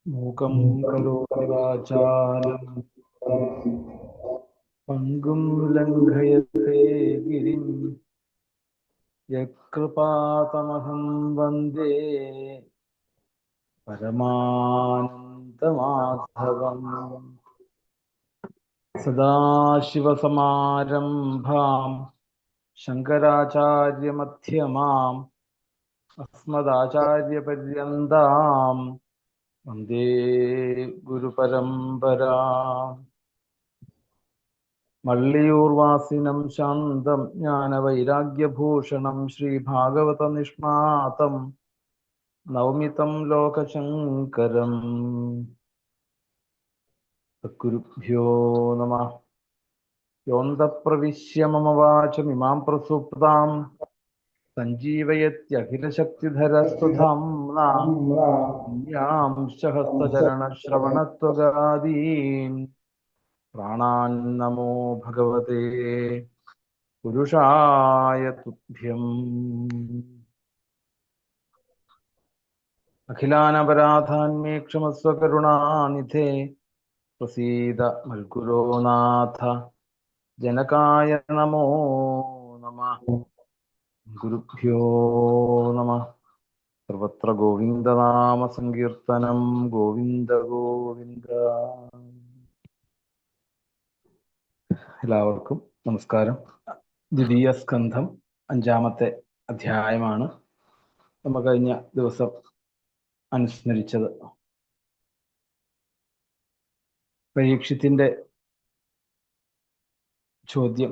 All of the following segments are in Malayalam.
മൂകം കരോതി വാചാലം പങ്കും ലംഘയത്തെ ഗിരിം യത്കൃപാതമഹം വന്ദേ പരമാനന്ദമാധവം. സദാശിവസമാരംഭാം ശങ്കരാചാര്യമധ്യമാം അസ്മദാചാര്യപര്യന്താം വന്ദേ ഗുരുപരമ്പരാം. മള്ളിയൂർവാസിനം ശാന്തം ജ്ഞാനവൈരാഗ്യഭൂഷണം ശ്രീഭാഗവതനിഷ്ണാതം നൗമിതം ലോകശങ്കരം. ഗുരുഭ്യോ നമഃ. യോന്തപ്രവിശ്യ മമ വാചമിമാം പ്രസുപ്താം സഞ്ജീവയത്യഖിലശക്തിധരസ്തുധാംനാ പുണ്यांശഹസ്തചരണശ്രവണത്വഗാദീൻ പ്രാണാന്നമോ ഭഗവതേ പുരുഷായ തുഭ്യം. അഖിലാനപരാധാന്മേ ക്ഷമസ്വ കരുണാനിധേ പ്രസീദ മൽഗുരോനാഥ ജനകായ നമോ നമഃ. ഗുരുഭ്യോ നമഃ. സർവത്ര ഗോവിന്ദനാമ സങ്കീർത്തനം ഗോവിന്ദ ഗോവിന്ദ. എല്ലാവർക്കും നമസ്കാരം. ദ്വിതീയ സ്കന്ധം 5-ാമത്തെ അധ്യായമാണ് നമ്മൾ കഴിഞ്ഞ ദിവസം അനുസ്മരിച്ചത്. പരീക്ഷത്തിന്റെ ചോദ്യം,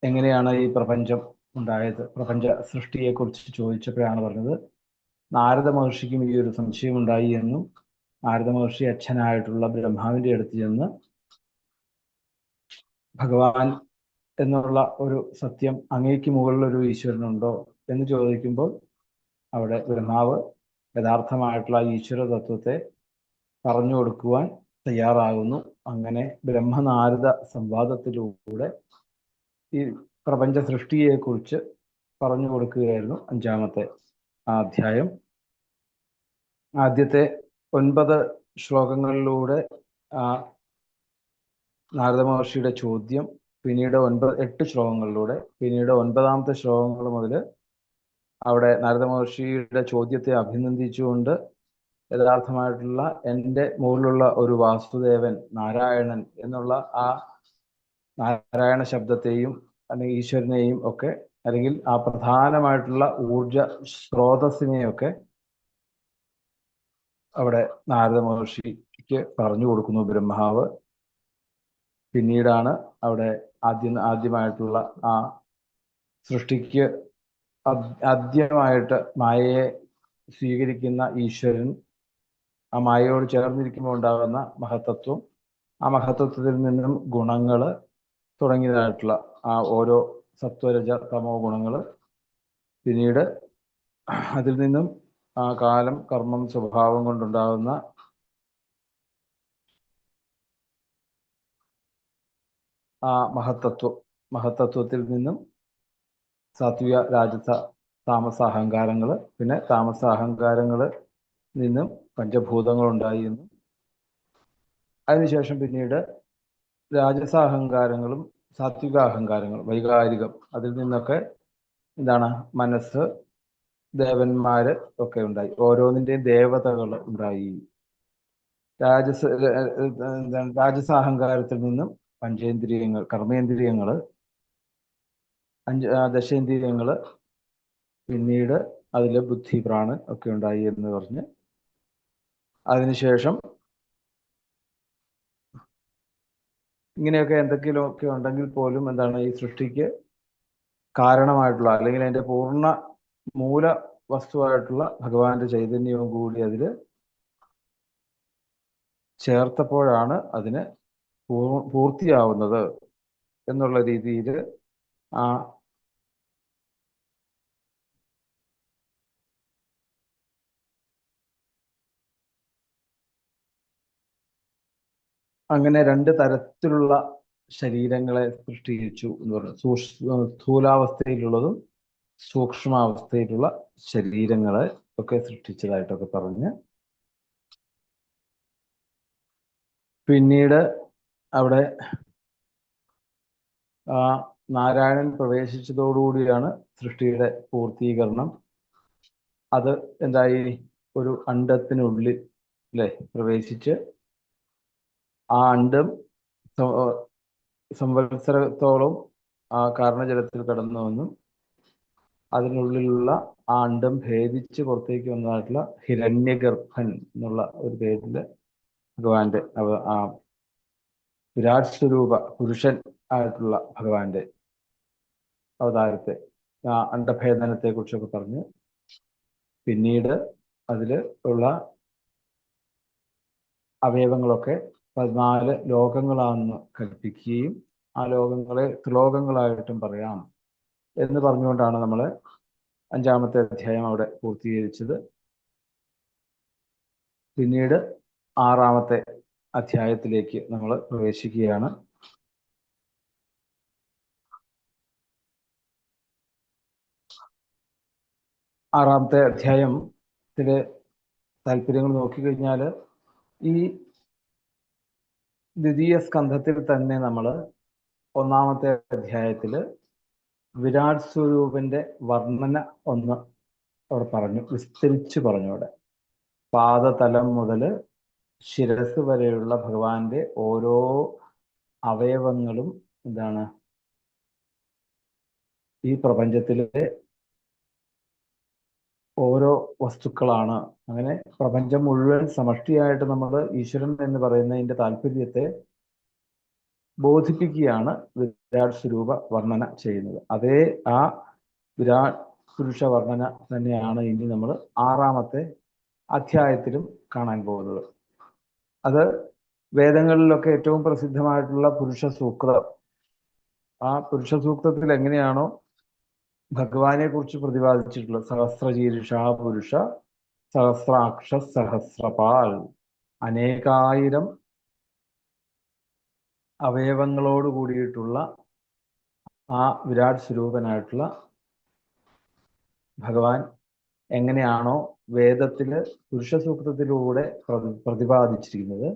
എങ്ങനെയാണ് ഈ പ്രപഞ്ചം ഉണ്ടായത്, പ്രപഞ്ച സൃഷ്ടിയെ കുറിച്ച് ചോദിച്ചപ്പോഴാണ് പറഞ്ഞത് നാരദ മഹർഷിക്കും ഈ ഒരു സംശയം ഉണ്ടായി എന്നും നാരദ മഹർഷി അച്ഛനായിട്ടുള്ള ബ്രഹ്മാവിന്റെ അടുത്ത് ചെന്ന് ഭഗവാൻ എന്നുള്ള ഒരു സത്യം, അങ്ങേക്ക് മുകളിലൊരു ഈശ്വരനുണ്ടോ എന്ന് ചോദിക്കുമ്പോൾ അവിടെ ബ്രഹ്മാവ് യഥാർത്ഥമായിട്ടുള്ള ഈശ്വര തത്വത്തെ പറഞ്ഞു കൊടുക്കുവാൻ തയ്യാറാകുന്നു. അങ്ങനെ ബ്രഹ്മനാരദ സംവാദത്തിലൂടെ ഈ പ്രപഞ്ച സൃഷ്ടിയെക്കുറിച്ച് പറഞ്ഞു കൊടുക്കുകയായിരുന്നു 5-ാമത്തെ അധ്യായം. ആദ്യത്തെ 9 ശ്ലോകങ്ങളിലൂടെ നാരദ മഹർഷിയുടെ ചോദ്യം, പിന്നീട് 8 ശ്ലോകങ്ങളിലൂടെ, പിന്നീട് 9-ാമത്തെ ശ്ലോകങ്ങൾ മുതൽ അവിടെ നാരദ മഹർഷിയുടെ ചോദ്യത്തെ അഭിനന്ദിച്ചുകൊണ്ട് യഥാർത്ഥമായിട്ടുള്ള എൻ്റെ മുകളിലുള്ള ഒരു വാസുദേവൻ നാരായണൻ എന്നുള്ള ആ നാരായണ ശബ്ദത്തെയും അല്ലെങ്കിൽ ഈശ്വരനെയും ഒക്കെ, അല്ലെങ്കിൽ ആ പ്രധാനമായിട്ടുള്ള ഊർജ സ്രോതസ്സിനെയൊക്കെ അവിടെ നാരദ മഹർഷിക്ക് പറഞ്ഞു കൊടുക്കുന്നു ബ്രഹ്മാവ്. പിന്നീടാണ് അവിടെ ആദ്യമായിട്ടുള്ള ആ സൃഷ്ടിക്ക് ആദ്യമായിട്ട് മായയെ സ്വീകരിക്കുന്ന ഈശ്വരൻ, ആ മായയോട് ചേർന്നിരിക്കുമ്പോൾ ഉണ്ടാകുന്ന മഹത്തത്വം, ആ മഹത്തത്വത്തിൽ നിന്നും ഗുണങ്ങൾ തുടങ്ങിയതായിട്ടുള്ള ആ ഓരോ സത്വരജ തമോ ഗുണങ്ങൾ, പിന്നീട് അതിൽ നിന്നും ആ കാലം കർമ്മം സ്വഭാവം കൊണ്ടുണ്ടാകുന്ന ആ മഹത്തത്വത്തിൽ നിന്നും സാത്വിക രാജസ താമസ അഹങ്കാരങ്ങൾ, പിന്നെ താമസ അഹങ്കാരങ്ങൾ നിന്നും പഞ്ചഭൂതങ്ങൾ ഉണ്ടായിരുന്നു. അതിനുശേഷം പിന്നീട് രാജസ അഹങ്കാരങ്ങളും സാത്വിക അഹങ്കാരങ്ങളും വൈകാരികം, അതിൽ നിന്നൊക്കെ എന്താണ് മനസ്സ്, ദേവന്മാര് ഒക്കെ ഉണ്ടായി, ഓരോന്നിൻ്റെയും ദേവതകൾ ഉണ്ടായി. രാജസ അഹങ്കാരത്തിൽ നിന്നും പഞ്ചേന്ദ്രിയങ്ങൾ, കർമ്മേന്ദ്രിയങ്ങൾ, ദശേന്ദ്രിയങ്ങൾ, പിന്നീട് അതിൽ ബുദ്ധി, പ്രാണൻ ഒക്കെ ഉണ്ടായി എന്ന് പറഞ്ഞ് അതിനുശേഷം ഇങ്ങനെയൊക്കെ എന്തെങ്കിലുമൊക്കെ ഉണ്ടെങ്കിൽ പോലും എന്താണ് ഈ സൃഷ്ടിക്ക് കാരണമായിട്ടുള്ള, അല്ലെങ്കിൽ അതിൻ്റെ പൂർണ്ണ മൂല വസ്തുവായിട്ടുള്ള ഭഗവാന്റെ ചൈതന്യവും കൂടി അതിൽ ചേർത്തപ്പോഴാണ് അതിന് പൂർത്തിയാവുന്നത് എന്നുള്ള രീതിയിൽ ആ അങ്ങനെ 2 തരത്തിലുള്ള ശരീരങ്ങളെ സൃഷ്ടിച്ചു എന്ന് പറഞ്ഞു. സ്ഥൂലാവസ്ഥയിലുള്ളതും സൂക്ഷ്മാവസ്ഥയിലുള്ള ശരീരങ്ങളെ ഒക്കെ സൃഷ്ടിച്ചതായിട്ടൊക്കെ പറഞ്ഞ് പിന്നീട് അവിടെ നാരായണൻ പ്രവേശിച്ചതോടുകൂടിയാണ് സൃഷ്ടിയുടെ പൂർത്തീകരണം. അത് എന്തായി? ഒരു അണ്ഡത്തിനുള്ളിൽ അല്ലെ പ്രവേശിച്ച് ആ അണ്ഡം സംവത്സരത്തോളം ആ കാരണജലത്തിൽ കടന്നുവെന്നും അതിനുള്ളിലുള്ള ആ അണ്ഡം ഭേദിച്ച് പുറത്തേക്ക് വന്നതായിട്ടുള്ള ഹിരണ്യഗർഭൻ എന്നുള്ള ഒരു പേരില് ഭഗവാന്റെ ആ വിരാട് സ്വരൂപ പുരുഷൻ ആയിട്ടുള്ള ഭഗവാന്റെ അവതാരത്തെ, ആ അണ്ഡഭേദനത്തെ കുറിച്ചൊക്കെ പറഞ്ഞ് പിന്നീട് അതില് ഉള്ള അവയവങ്ങളൊക്കെ 14 ലോകങ്ങളാണെന്ന് കൽപ്പിക്കുകയും ആ ലോകങ്ങളെ ത്രിലോകങ്ങളായിട്ടും പറയാം എന്ന് പറഞ്ഞുകൊണ്ടാണ് നമ്മൾ 5-ാമത്തെ അധ്യായം അവിടെ പൂർത്തീകരിച്ചത്. പിന്നീട് 6-ാമത്തെ അധ്യായത്തിലേക്ക് നമ്മൾ പ്രവേശിക്കുകയാണ്. ആറാമത്തെ അധ്യായത്തിലെ താല്പര്യങ്ങൾ നോക്കിക്കഴിഞ്ഞാൽ ഈ ദ്വിതീയ സ്കന്ധത്തിൽ തന്നെ നമ്മൾ 1-ാമത്തെ അധ്യായത്തിൽ വിരാട് സ്വരൂപന്റെ വർണ്ണന ഒന്ന് അവിടെ പറഞ്ഞു, വിസ്തരിച്ച് പറഞ്ഞു. അവിടെ പാദതലം മുതൽ ശിരസ് വരെയുള്ള ഭഗവാന്റെ ഓരോ അവയവങ്ങളും എന്താണ്? ഈ പ്രപഞ്ചത്തിലെ ഓരോ വസ്തുക്കളാണ്. അങ്ങനെ പ്രപഞ്ചം മുഴുവൻ സമഷ്ടിയായിട്ട് നമ്മൾ ഈശ്വരൻ എന്ന് പറയുന്നതിന്റെ താല്പര്യത്തെ ബോധിപ്പിക്കുകയാണ് വിരാട് സ്വരൂപ വർണ്ണന ചെയ്യുന്നത്. അതേ ആ വിരാട് പുരുഷ വർണ്ണന തന്നെയാണ് ഇനി നമ്മൾ 6-ാമത്തെ അധ്യായത്തിലും കാണാൻ പോകുന്നത്. അത് വേദങ്ങളിലൊക്കെ ഏറ്റവും പ്രസിദ്ധമായിട്ടുള്ള പുരുഷ സൂക്തം. ആ പുരുഷ സൂക്തത്തിൽ എങ്ങനെയാണോ ഭഗവാനെ കുറിച്ച് പ്രതിപാദിച്ചിട്ടുള്ളത്, സഹസ്രശീർഷ പുരുഷ സഹസ്രാക്ഷ സഹസ്രപാൽ, അനേകായിരം അവയവങ്ങളോട് കൂടിയിട്ടുള്ള ആ വിരാട് സ്വരൂപനായിട്ടുള്ള ഭഗവാൻ എങ്ങനെയാണോ വേദത്തില് പുരുഷ സൂക്തത്തിലൂടെ പ്രതിപാദിച്ചിരിക്കുന്നത്,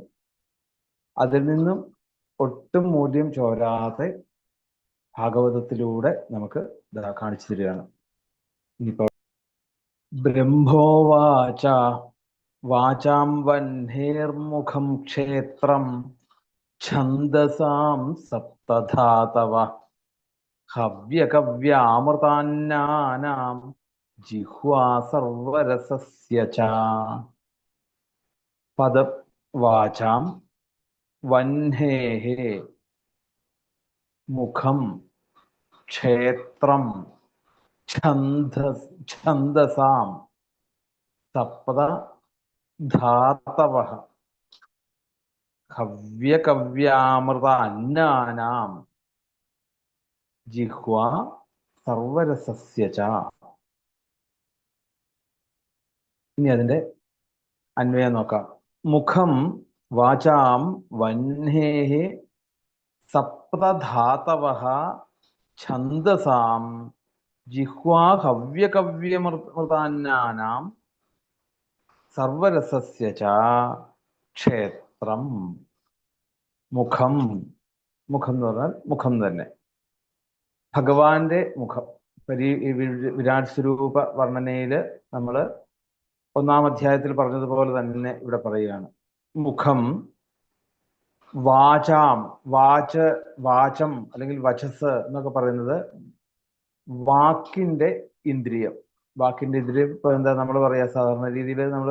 അതിൽ നിന്നും ഒട്ടും മൂല്യം ചോരാതെ ഭാഗവതത്തിലൂടെ നമുക്ക് കാണിച്ചു തരികയാണ്. ഇനിയിപ്പോ ബ്രഹ്മോവാച വാചാം വഹ്നേർമുഖം ക്ഷേത്രം ഛന്ദസാം സപ്തധാതവ ഹവ്യകവ്യാമൃതാന്നാനാം ജിഹ്വാ സർവരസസ്യ ച. പദവാചാം വഹ്നേഃ മുഖം ക്ഷേത്രം ഛന്ദസാം സപ്തധാതവഃ ഹവ്യകവ്യാമൃത അന്നാനാം ജിഹ്വാ സർവരസസ്യ ച. ഇനി അതിന്റെ അന്വയം നോക്കാം. മുഖം വാചാം വഹ്നേഃ സപ്തധാതവഃ ഛന്ദസാം ജിഹ്വാ ഹവ്യകവ്യമൃതാന്നാനാം സർവരസസ്യ ച ക്ഷേത്രം. മുഖം, മുഖം എന്ന് പറഞ്ഞാൽ മുഖം തന്നെ, ഭഗവാന്റെ മുഖം. വിരാട് സ്വരൂപ വർണ്ണനയില് നമ്മൾ 1-ാം അധ്യായത്തിൽ പറഞ്ഞതുപോലെ തന്നെ ഇവിടെ പറയുകയാണ്. മുഖം വാചാം, വാചം അല്ലെങ്കിൽ വചസ് എന്നൊക്കെ പറയുന്നത് വാക്കിന്റെ ഇന്ദ്രിയം. വാക്കിന്റെ ഇന്ദ്രിയം ഇപ്പൊ എന്താ നമ്മൾ പറയാ? സാധാരണ രീതിയിൽ നമ്മൾ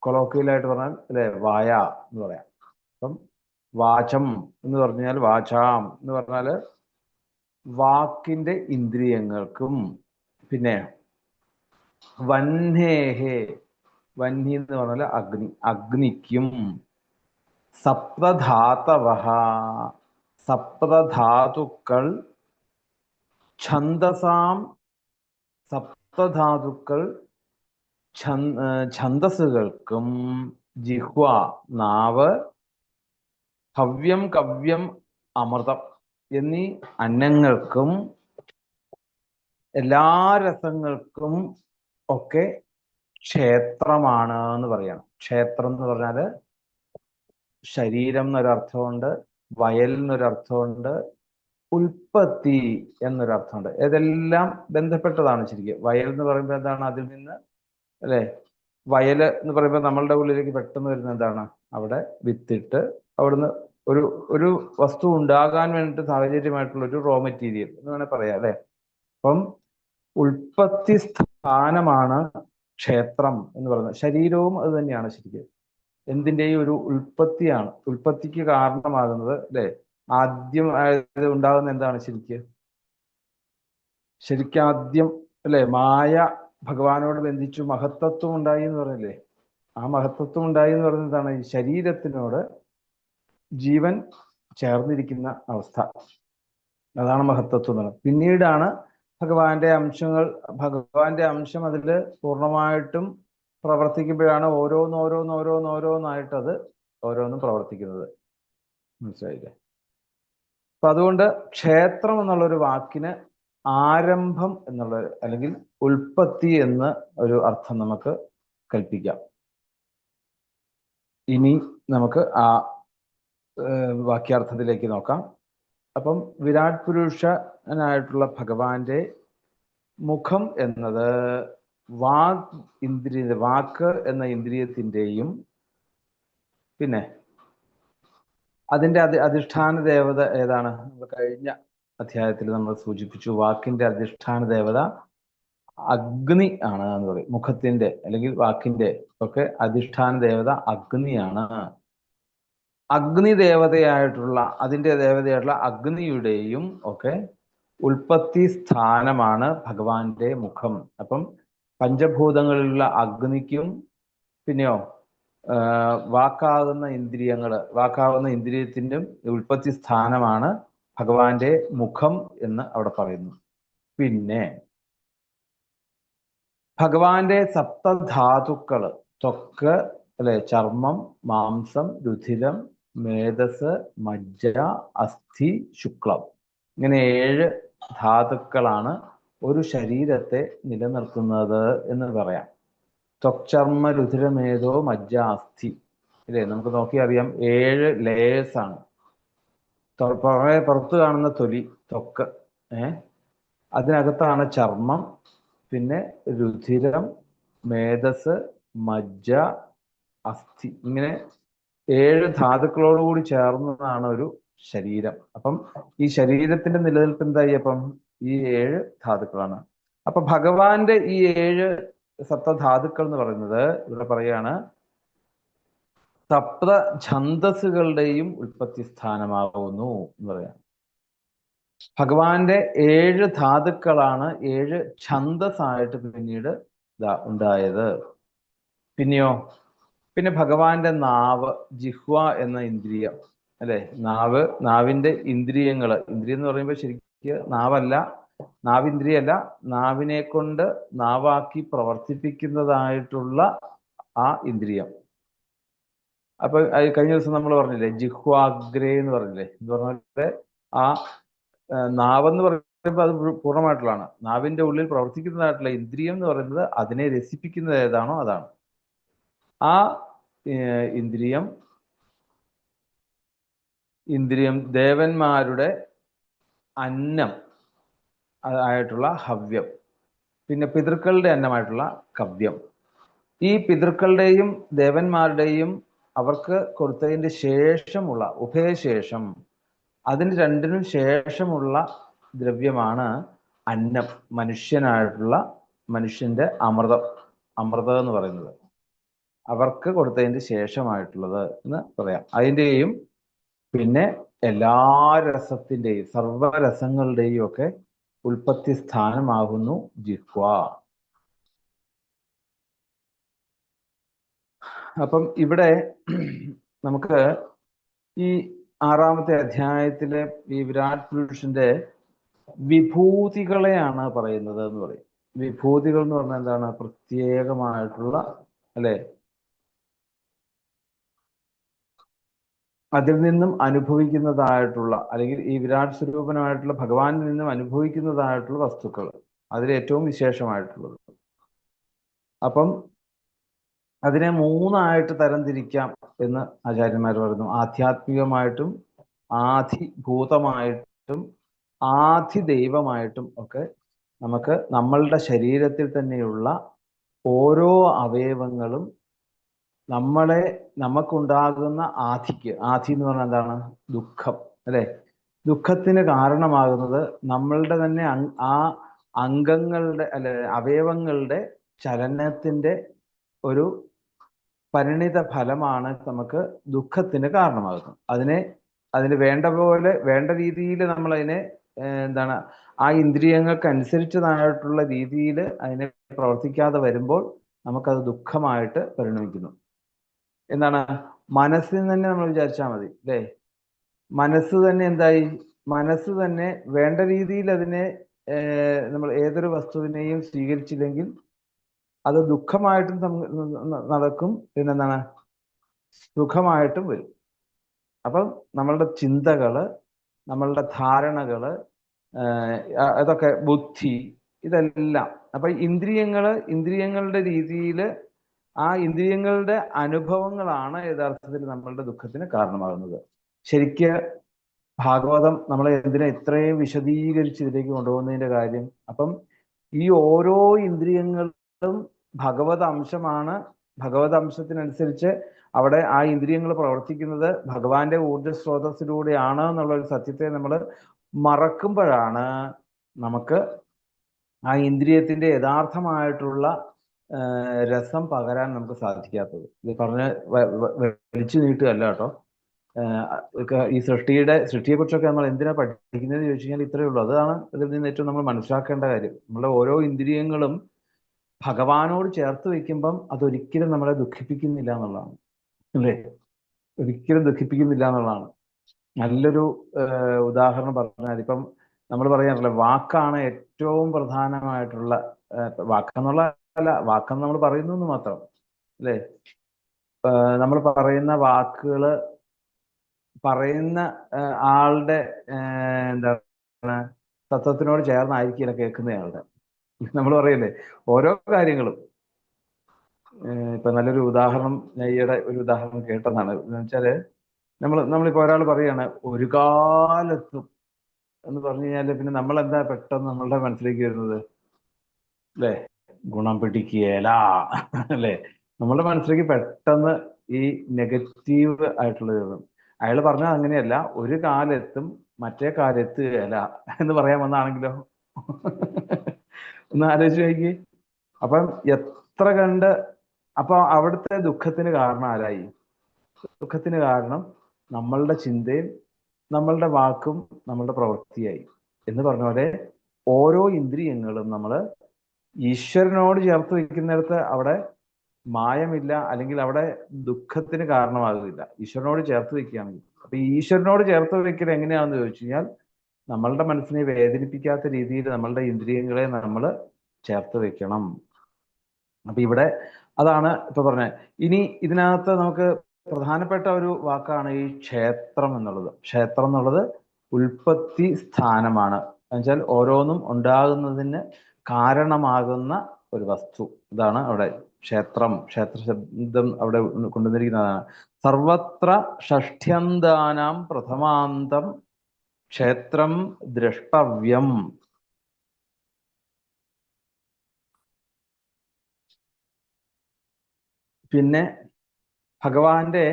കൊളോക്കിയലായിട്ട് പറഞ്ഞാൽ അല്ലെ, വായ എന്ന് പറയാം. അപ്പം വാചം എന്ന് പറഞ്ഞാൽ, വാചാം എന്ന് പറഞ്ഞാല് വാക്കിന്റെ ഇന്ദ്രിയങ്ങൾക്കും, പിന്നെ വഹ്നേഹേ, വഹ്നി എന്ന് പറഞ്ഞാൽ അഗ്നി, അഗ്നിക്കും, സപ്തധാതവഃ, സപ്തധാതുക്കൾ, ഛന്ദസാം, സപ്തധാതുക്കൾ ഛന്ദസ്സുകൾക്കും, ജിഹ്വ നാവ്, ഹവ്യം കവ്യം അമൃതം എന്നീ അന്നങ്ങൾക്കും എല്ലാ രസങ്ങൾക്കും ഒക്കെ ക്ഷേത്രമാണ് എന്ന് പറയണം. ക്ഷേത്രം എന്ന് പറഞ്ഞാല് ശരീരം എന്നൊരർത്ഥമുണ്ട്, വയൽ എന്നൊരർത്ഥമുണ്ട്, ഉൽപ്പത്തി എന്നൊരർത്ഥമുണ്ട്. ഇതെല്ലാം ബന്ധപ്പെട്ടതാണ് ശരിക്കും. വയൽ എന്ന് പറയുമ്പോൾ എന്താണ്? അതിൽ നിന്ന് അല്ലെ, വയൽ എന്ന് പറയുമ്പോൾ നമ്മളുടെ ഉള്ളിലേക്ക് പെട്ടെന്ന് വരുന്ന എന്താണ്? അവിടെ വിത്തിട്ട് അവിടുന്ന് ഒരു ഒരു വസ്തു ഉണ്ടാകാൻ വേണ്ടിയിട്ട് സാഹചര്യമായിട്ടുള്ള ഒരു റോ മെറ്റീരിയൽ എന്ന് വേണേൽ പറയാം അല്ലെ. അപ്പം ഉൽപ്പത്തി സ്ഥാനമാണ് ക്ഷേത്രം എന്ന് പറയുന്നത്. ശരീരവും അത് തന്നെയാണ് ശരിക്കും. എന്തിൻ്റെയും ഒരു ഉൽപ്പത്തിയാണ്. ഉൽപ്പത്തിക്ക് കാരണമാകുന്നത് അല്ലെ. ആദ്യം ഉണ്ടാകുന്ന എന്താണ് ശരിക്കും ആദ്യം അല്ലെ, മായ ഭഗവാനോട് ബന്ധിച്ചു മഹത്തത്വം ഉണ്ടായി എന്ന് പറഞ്ഞില്ലേ. ആ മഹത്തത്വം ഉണ്ടായി എന്ന് പറയുന്നത് എന്താണ്? ഈ ശരീരത്തിനോട് ജീവൻ ചേർന്നിരിക്കുന്ന അവസ്ഥ, അതാണ് മഹത്തത്വം എന്ന് പറയുന്നത്. പിന്നീടാണ് ഭഗവാന്റെ അംശം അതിൽ പൂർണ്ണമായിട്ടും പ്രവർത്തിക്കുമ്പോഴാണ് ഓരോന്നോരോന്നായിട്ട് അത് ഓരോന്നും പ്രവർത്തിക്കുന്നത്. മനസ്സിലായില്ലേ? അപ്പൊ അതുകൊണ്ട് ക്ഷേത്രം എന്നുള്ളൊരു വാക്കിന് ആരംഭം എന്നുള്ള അല്ലെങ്കിൽ ഉൽപ്പത്തി എന്ന് ഒരു അർത്ഥം നമുക്ക് കൽപ്പിക്കാം. ഇനി നമുക്ക് ആ വാക്യാർത്ഥത്തിലേക്ക് നോക്കാം. അപ്പം വിരാട് പുരുഷനായിട്ടുള്ള ഭഗവാന്റെ മുഖം എന്നത് വാക്ക് എന്ന ഇന്ദ്രിയത്തിൻ്റെയും പിന്നെ അതിൻ്റെ അധിഷ്ഠാന ദേവത ഏതാണ്? നമ്മൾ കഴിഞ്ഞ അധ്യായത്തിൽ നമ്മൾ സൂചിപ്പിച്ചു. വാക്കിന്റെ അധിഷ്ഠാന ദേവത അഗ്നി ആണ് എന്ന് പറയും. മുഖത്തിന്റെ അല്ലെങ്കിൽ വാക്കിന്റെ ഒക്കെ അധിഷ്ഠാന ദേവത അഗ്നിയാണ്. അഗ്നി ദേവതയായിട്ടുള്ള അതിൻ്റെ ദേവതയായിട്ടുള്ള അഗ്നിയുടെയും ഒക്കെ ഉൽപ്പത്തി സ്ഥാനമാണ് ഭഗവാന്റെ മുഖം. അപ്പം പഞ്ചഭൂതങ്ങളിലുള്ള അഗ്നിക്കും പിന്നെയോ വാക്കാകുന്ന ഇന്ദ്രിയത്തിൻ്റെ ഉൽപ്പത്തി സ്ഥാനമാണ് ഭഗവാന്റെ മുഖം എന്ന് അവിടെ പറയുന്നു. പിന്നെ ഭഗവാന്റെ സപ്തധാതുക്കള് ത്വക്ക് അല്ലെ, ചർമ്മം, മാംസം, രുധിരം, മേധസ്, മജ്ജ, അസ്ഥി, ശുക്ലം, ഇങ്ങനെ 7 ധാതുക്കളാണ് ഒരു ശരീരത്തെ നിലനിർത്തുന്നത് എന്ന് പറയാം. ത്വക്ചർമ്മ രുധിരമേധോ മജ്ജ അസ്ഥി ഇല്ലേ, നമുക്ക് നോക്കി അറിയാം. 7 ലേയേഴ്സ് ആണ്. പുറത്ത് കാണുന്ന തൊലി ത്വക്ക്, അതിനകത്താണ് ചർമ്മം, പിന്നെ രുധിരം, മേധസ്, മജ്ജ, അസ്ഥി, ഇങ്ങനെ 7 ധാതുക്കളോടുകൂടി ചേർന്നതാണ് ഒരു ശരീരം. അപ്പം ഈ ശരീരത്തിന്റെ നിലനിൽപ്പ് എന്തായി? അപ്പം ഈ 7 ധാതുക്കളാണ്. അപ്പൊ ഭഗവാന്റെ ഈ 7 സപ്തധാതുക്കൾ എന്ന് പറയുന്നത് ഇവിടെ പറയാണ് സപ്ത ഛന്ദസ്സുകളുടെയും ഉൽപ്പത്തി സ്ഥാനമാകുന്നു എന്ന് പറയാം. ഭഗവാന്റെ 7 ധാതുക്കളാണ് 7 ഛന്ദസ്സായിട്ട് പിന്നീട് ഉണ്ടായത്. പിന്നെയോ പിന്നെ ഭഗവാന്റെ നാവ്, ജിഹ്വ എന്ന ഇന്ദ്രിയം അല്ലെ, നാവിന്റെ ഇന്ദ്രിയം എന്ന് പറയുമ്പോൾ ശരിക്കും നാവിന്ദ്രിയല്ല, നാവിനെ കൊണ്ട് നാവാക്കി പ്രവർത്തിപ്പിക്കുന്നതായിട്ടുള്ള ആ ഇന്ദ്രിയം. അപ്പൊ കഴിഞ്ഞ ദിവസം നമ്മൾ പറഞ്ഞില്ലേ ജിഹ്വാഗ്രേ എന്ന് പറഞ്ഞില്ലേ, എന്ന് പറഞ്ഞാൽ ആ നാവെന്ന് പറയുമ്പോൾ അത് പൂർണ്ണമായിട്ടുള്ളതാണ്. നാവിന്റെ ഉള്ളിൽ പ്രവർത്തിക്കുന്നതായിട്ടുള്ള ഇന്ദ്രിയം എന്ന് പറയുന്നത് അതിനെ രസിപ്പിക്കുന്നത് ഏതാണോ അതാണ്. ആ ഇന്ദ്രിയം ദേവന്മാരുടെ അന്നം ആയിട്ടുള്ള ഹവ്യം, പിന്നെ പിതൃക്കളുടെ അന്നമായിട്ടുള്ള കവ്യം. ഈ പിതൃക്കളുടെയും ദേവന്മാരുടെയും അവർക്ക് കൊടുത്തതിൻ്റെ ശേഷമുള്ള ഉഭയശേഷം, അതിന് രണ്ടിനും ശേഷമുള്ള ദ്രവ്യമാണ് അന്നം, മനുഷ്യന്റെ അമൃതം എന്ന് പറയുന്നത്. അവർക്ക് കൊടുത്തതിൻ്റെ ശേഷമായിട്ടുള്ളത് എന്ന് പറയാം. അതിൻ്റെയും പിന്നെ എല്ലാ രസത്തിൻ്റെയും സർവരസങ്ങളുടെയും ഒക്കെ ഉൽപ്പത്തി സ്ഥാനമാകുന്നു ജിഹ്വ. അപ്പം ഇവിടെ നമുക്ക് ഈ 6-ാമത്തെ അധ്യായത്തിലെ ഈ വിരാട് പുരുഷന്റെ വിഭൂതികളെയാണ് പറയുന്നത് എന്ന് പറയും. വിഭൂതികൾ എന്ന് പറഞ്ഞാൽ എന്താണ്? പ്രത്യേകമായിട്ടുള്ള അല്ലെ, അതിൽ നിന്നും അനുഭവിക്കുന്നതായിട്ടുള്ള അല്ലെങ്കിൽ ഈ വിരാട് സ്വരൂപനായിട്ടുള്ള ഭഗവാനിൽ നിന്നും അനുഭവിക്കുന്നതായിട്ടുള്ള വസ്തുക്കൾ, അതിലേറ്റവും വിശേഷമായിട്ടുള്ളത്. അപ്പം അതിനെ മൂന്നായിട്ട് തരംതിരിക്കാം എന്ന് ആചാര്യന്മാർ പറയുന്നു. ആധ്യാത്മികമായിട്ടും ആധിഭൂതമായിട്ടും ആധിദൈവമായിട്ടും ഒക്കെ നമുക്ക് നമ്മളുടെ ശരീരത്തിൽ തന്നെയുള്ള ഓരോ അവയവങ്ങളും നമുക്കുണ്ടാകുന്ന ആധി എന്ന് പറഞ്ഞാൽ എന്താണ്? ദുഃഖം, അല്ലെ? ദുഃഖത്തിന് കാരണമാകുന്നത് നമ്മളുടെ തന്നെ ആ അംഗങ്ങളുടെ അല്ലെ അവയവങ്ങളുടെ ചലനത്തിന്റെ ഒരു പരിണിത ഫലമാണ് നമുക്ക് ദുഃഖത്തിന് കാരണമാകുന്നത്. അതിന് വേണ്ട രീതിയിൽ നമ്മൾ അതിനെ എന്താണ് ആ ഇന്ദ്രിയങ്ങൾക്ക് അനുസരിച്ചതായിട്ടുള്ള രീതിയിൽ അതിനെ പ്രവർത്തിക്കാതെ വരുമ്പോൾ നമുക്കത് ദുഃഖമായിട്ട് പരിണമിക്കുന്നു. എന്താണ്? മനസ്സിൽ തന്നെ നമ്മൾ വിചാരിച്ചാൽ മതി, അല്ലേ? മനസ്സ് തന്നെ എന്തായി? മനസ്സ് തന്നെ വേണ്ട രീതിയിൽ അതിനെ നമ്മൾ ഏതൊരു വസ്തുവിനെയും സ്വീകരിച്ചില്ലെങ്കിൽ അത് ദുഃഖമായിട്ടും നടക്കും, പിന്നെന്താണ് സുഖമായിട്ടും വരും. അപ്പം നമ്മളുടെ ചിന്തകള്, നമ്മളുടെ ധാരണകള്, അതൊക്കെ ബുദ്ധി, ഇതെല്ലാം അപ്പൊ ഇന്ദ്രിയങ്ങളുടെ രീതിയിൽ ആ ഇന്ദ്രിയങ്ങളുടെ അനുഭവങ്ങളാണ് യഥാർത്ഥത്തിൽ നമ്മളുടെ ദുഃഖത്തിന് കാരണമാകുന്നത്. ശരിക്ക് ഭാഗവതം നമ്മളെ എന്തിനാ ഇത്രയും വിശദീകരിച്ച് ഇതിലേക്ക് കൊണ്ടുപോകുന്നതിന്റെ കാര്യം, അപ്പം ഈ ഓരോ ഇന്ദ്രിയങ്ങളും ഭഗവത് അംശമാണ്. ഭഗവത് അംശത്തിനനുസരിച്ച് അവിടെ ആ ഇന്ദ്രിയങ്ങൾ പ്രവർത്തിക്കുന്നത് ഭഗവാന്റെ ഊർജ്ജ സ്രോതസ്സിലൂടെയാണ് എന്നുള്ള ഒരു സത്യത്തെ നമ്മൾ മറക്കുമ്പോഴാണ് നമുക്ക് ആ ഇന്ദ്രിയത്തിന്റെ യഥാർത്ഥമായിട്ടുള്ള രസം പകരാൻ നമുക്ക് സാധിക്കാത്തത്. ഇത് പറഞ്ഞ് വലിച്ചു നീട്ടുകയല്ല കേട്ടോ. ഈ സൃഷ്ടിയെക്കുറിച്ചൊക്കെ നമ്മൾ എന്തിനാ പഠിക്കുന്നതെന്ന് ചോദിച്ചു കഴിഞ്ഞാൽ ഇത്രയേ ഉള്ളൂ. അതാണ് ഇതിൽ നിന്ന് ഏറ്റവും നമ്മൾ മനസ്സിലാക്കേണ്ട കാര്യം. നമ്മുടെ ഓരോ ഇന്ദ്രിയങ്ങളും ഭഗവാനോട് ചേർത്ത് വെക്കുമ്പം അതൊരിക്കലും നമ്മളെ ദുഃഖിപ്പിക്കുന്നില്ല എന്നുള്ളതാണ്, അല്ലേ? ഒരിക്കലും ദുഃഖിപ്പിക്കുന്നില്ല എന്നുള്ളതാണ്. നല്ലൊരു ഉദാഹരണം പറഞ്ഞാൽ ഇപ്പം നമ്മൾ പറയാറില്ല, വാക്കാണ് ഏറ്റവും പ്രധാനമായിട്ടുള്ള വാക്കെന്നുള്ള അല്ല, വാക്കെന്ന് നമ്മൾ പറയുന്നു എന്ന് മാത്രം, അല്ലേ? നമ്മൾ പറയുന്ന വാക്കുകള് പറയുന്ന ആളുടെ എന്താണ് തത്വത്തിനോട് ചേർന്നായിരിക്കില്ല കേൾക്കുന്നയാളുടെ. നമ്മൾ പറയല്ലേ ഓരോ കാര്യങ്ങളും. ഇപ്പൊ നല്ലൊരു ഉദാഹരണം, ഈയിടെ ഒരു ഉദാഹരണം കേട്ടതാണ്. എന്ന് വെച്ചാല് നമ്മളിപ്പോ ഒരാൾ പറയാണ് ഒരു കാലത്തും എന്ന് പറഞ്ഞു കഴിഞ്ഞാല് പിന്നെ നമ്മൾ എന്താ പെട്ടെന്ന് നമ്മളുടെ മനസ്സിലേക്ക് വരുന്നത്, അല്ലേ? ഗുണം പിടിക്കുകയല്ല, അല്ലേ? നമ്മളുടെ മനസ്സിലേക്ക് പെട്ടെന്ന് ഈ നെഗറ്റീവ് ആയിട്ടുള്ളത്. അയാൾ പറഞ്ഞാൽ അങ്ങനെയല്ല, ഒരു കാലെത്തും മറ്റേ കാലെത്തുകയല്ല എന്ന് പറയാൻ വന്നാണെങ്കിലോ? ഒന്ന് ആലോചിച്ച് നോക്കി. അപ്പം എത്ര കണ്ട് അപ്പൊ അവിടുത്തെ ദുഃഖത്തിന് കാരണം ആരായി? ദുഃഖത്തിന് കാരണം നമ്മളുടെ ചിന്തയും നമ്മളുടെ വാക്കും നമ്മളുടെ പ്രവൃത്തിയായി. എന്ന് പറഞ്ഞ പോലെ ഓരോ ഇന്ദ്രിയങ്ങളും നമ്മൾ ഈശ്വരനോട് ചേർത്ത് വയ്ക്കുന്നിടത്ത് അവിടെ മായമില്ല, അല്ലെങ്കിൽ അവിടെ ദുഃഖത്തിന് കാരണമാകില്ല. ഈശ്വരനോട് ചേർത്ത് വയ്ക്കുകയാണെങ്കിൽ. അപ്പൊ ഈശ്വരനോട് ചേർത്ത് വയ്ക്കൽ എങ്ങനെയാണെന്ന് ചോദിച്ചു കഴിഞ്ഞാൽ നമ്മളുടെ മനസ്സിനെ വേദനിപ്പിക്കാത്ത രീതിയിൽ നമ്മളുടെ ഇന്ദ്രിയങ്ങളെ നമ്മൾ ചേർത്ത് വെക്കണം. അപ്പൊ ഇവിടെ അതാണ് ഇപ്പൊ പറഞ്ഞത്. ഇനി ഇതിനകത്ത് നമുക്ക് പ്രധാനപ്പെട്ട ഒരു വാക്കാണ് ഈ ക്ഷേത്രം എന്നുള്ളത്. ക്ഷേത്രം എന്നുള്ളത് ഉൽപ്പത്തി സ്ഥാനമാണ്. എന്നുവെച്ചാൽ ഓരോന്നും ഉണ്ടാകുന്നതിന് കാരണമാകുന്ന ഒരു വസ്തു. ഇതാണ് അവിടെ ക്ഷേത്രം. ക്ഷേത്ര ശബ്ദം അവിടെ കൊണ്ടുവന്നിരിക്കുന്നതാണ്. സർവത്ര ഷഷ്ഠ്യന്താനാം പ്രഥമാന്തം ക്ഷേത്രം ദ്രഷ്ടവ്യം. പിന്നെ ഭഗവാന്റെ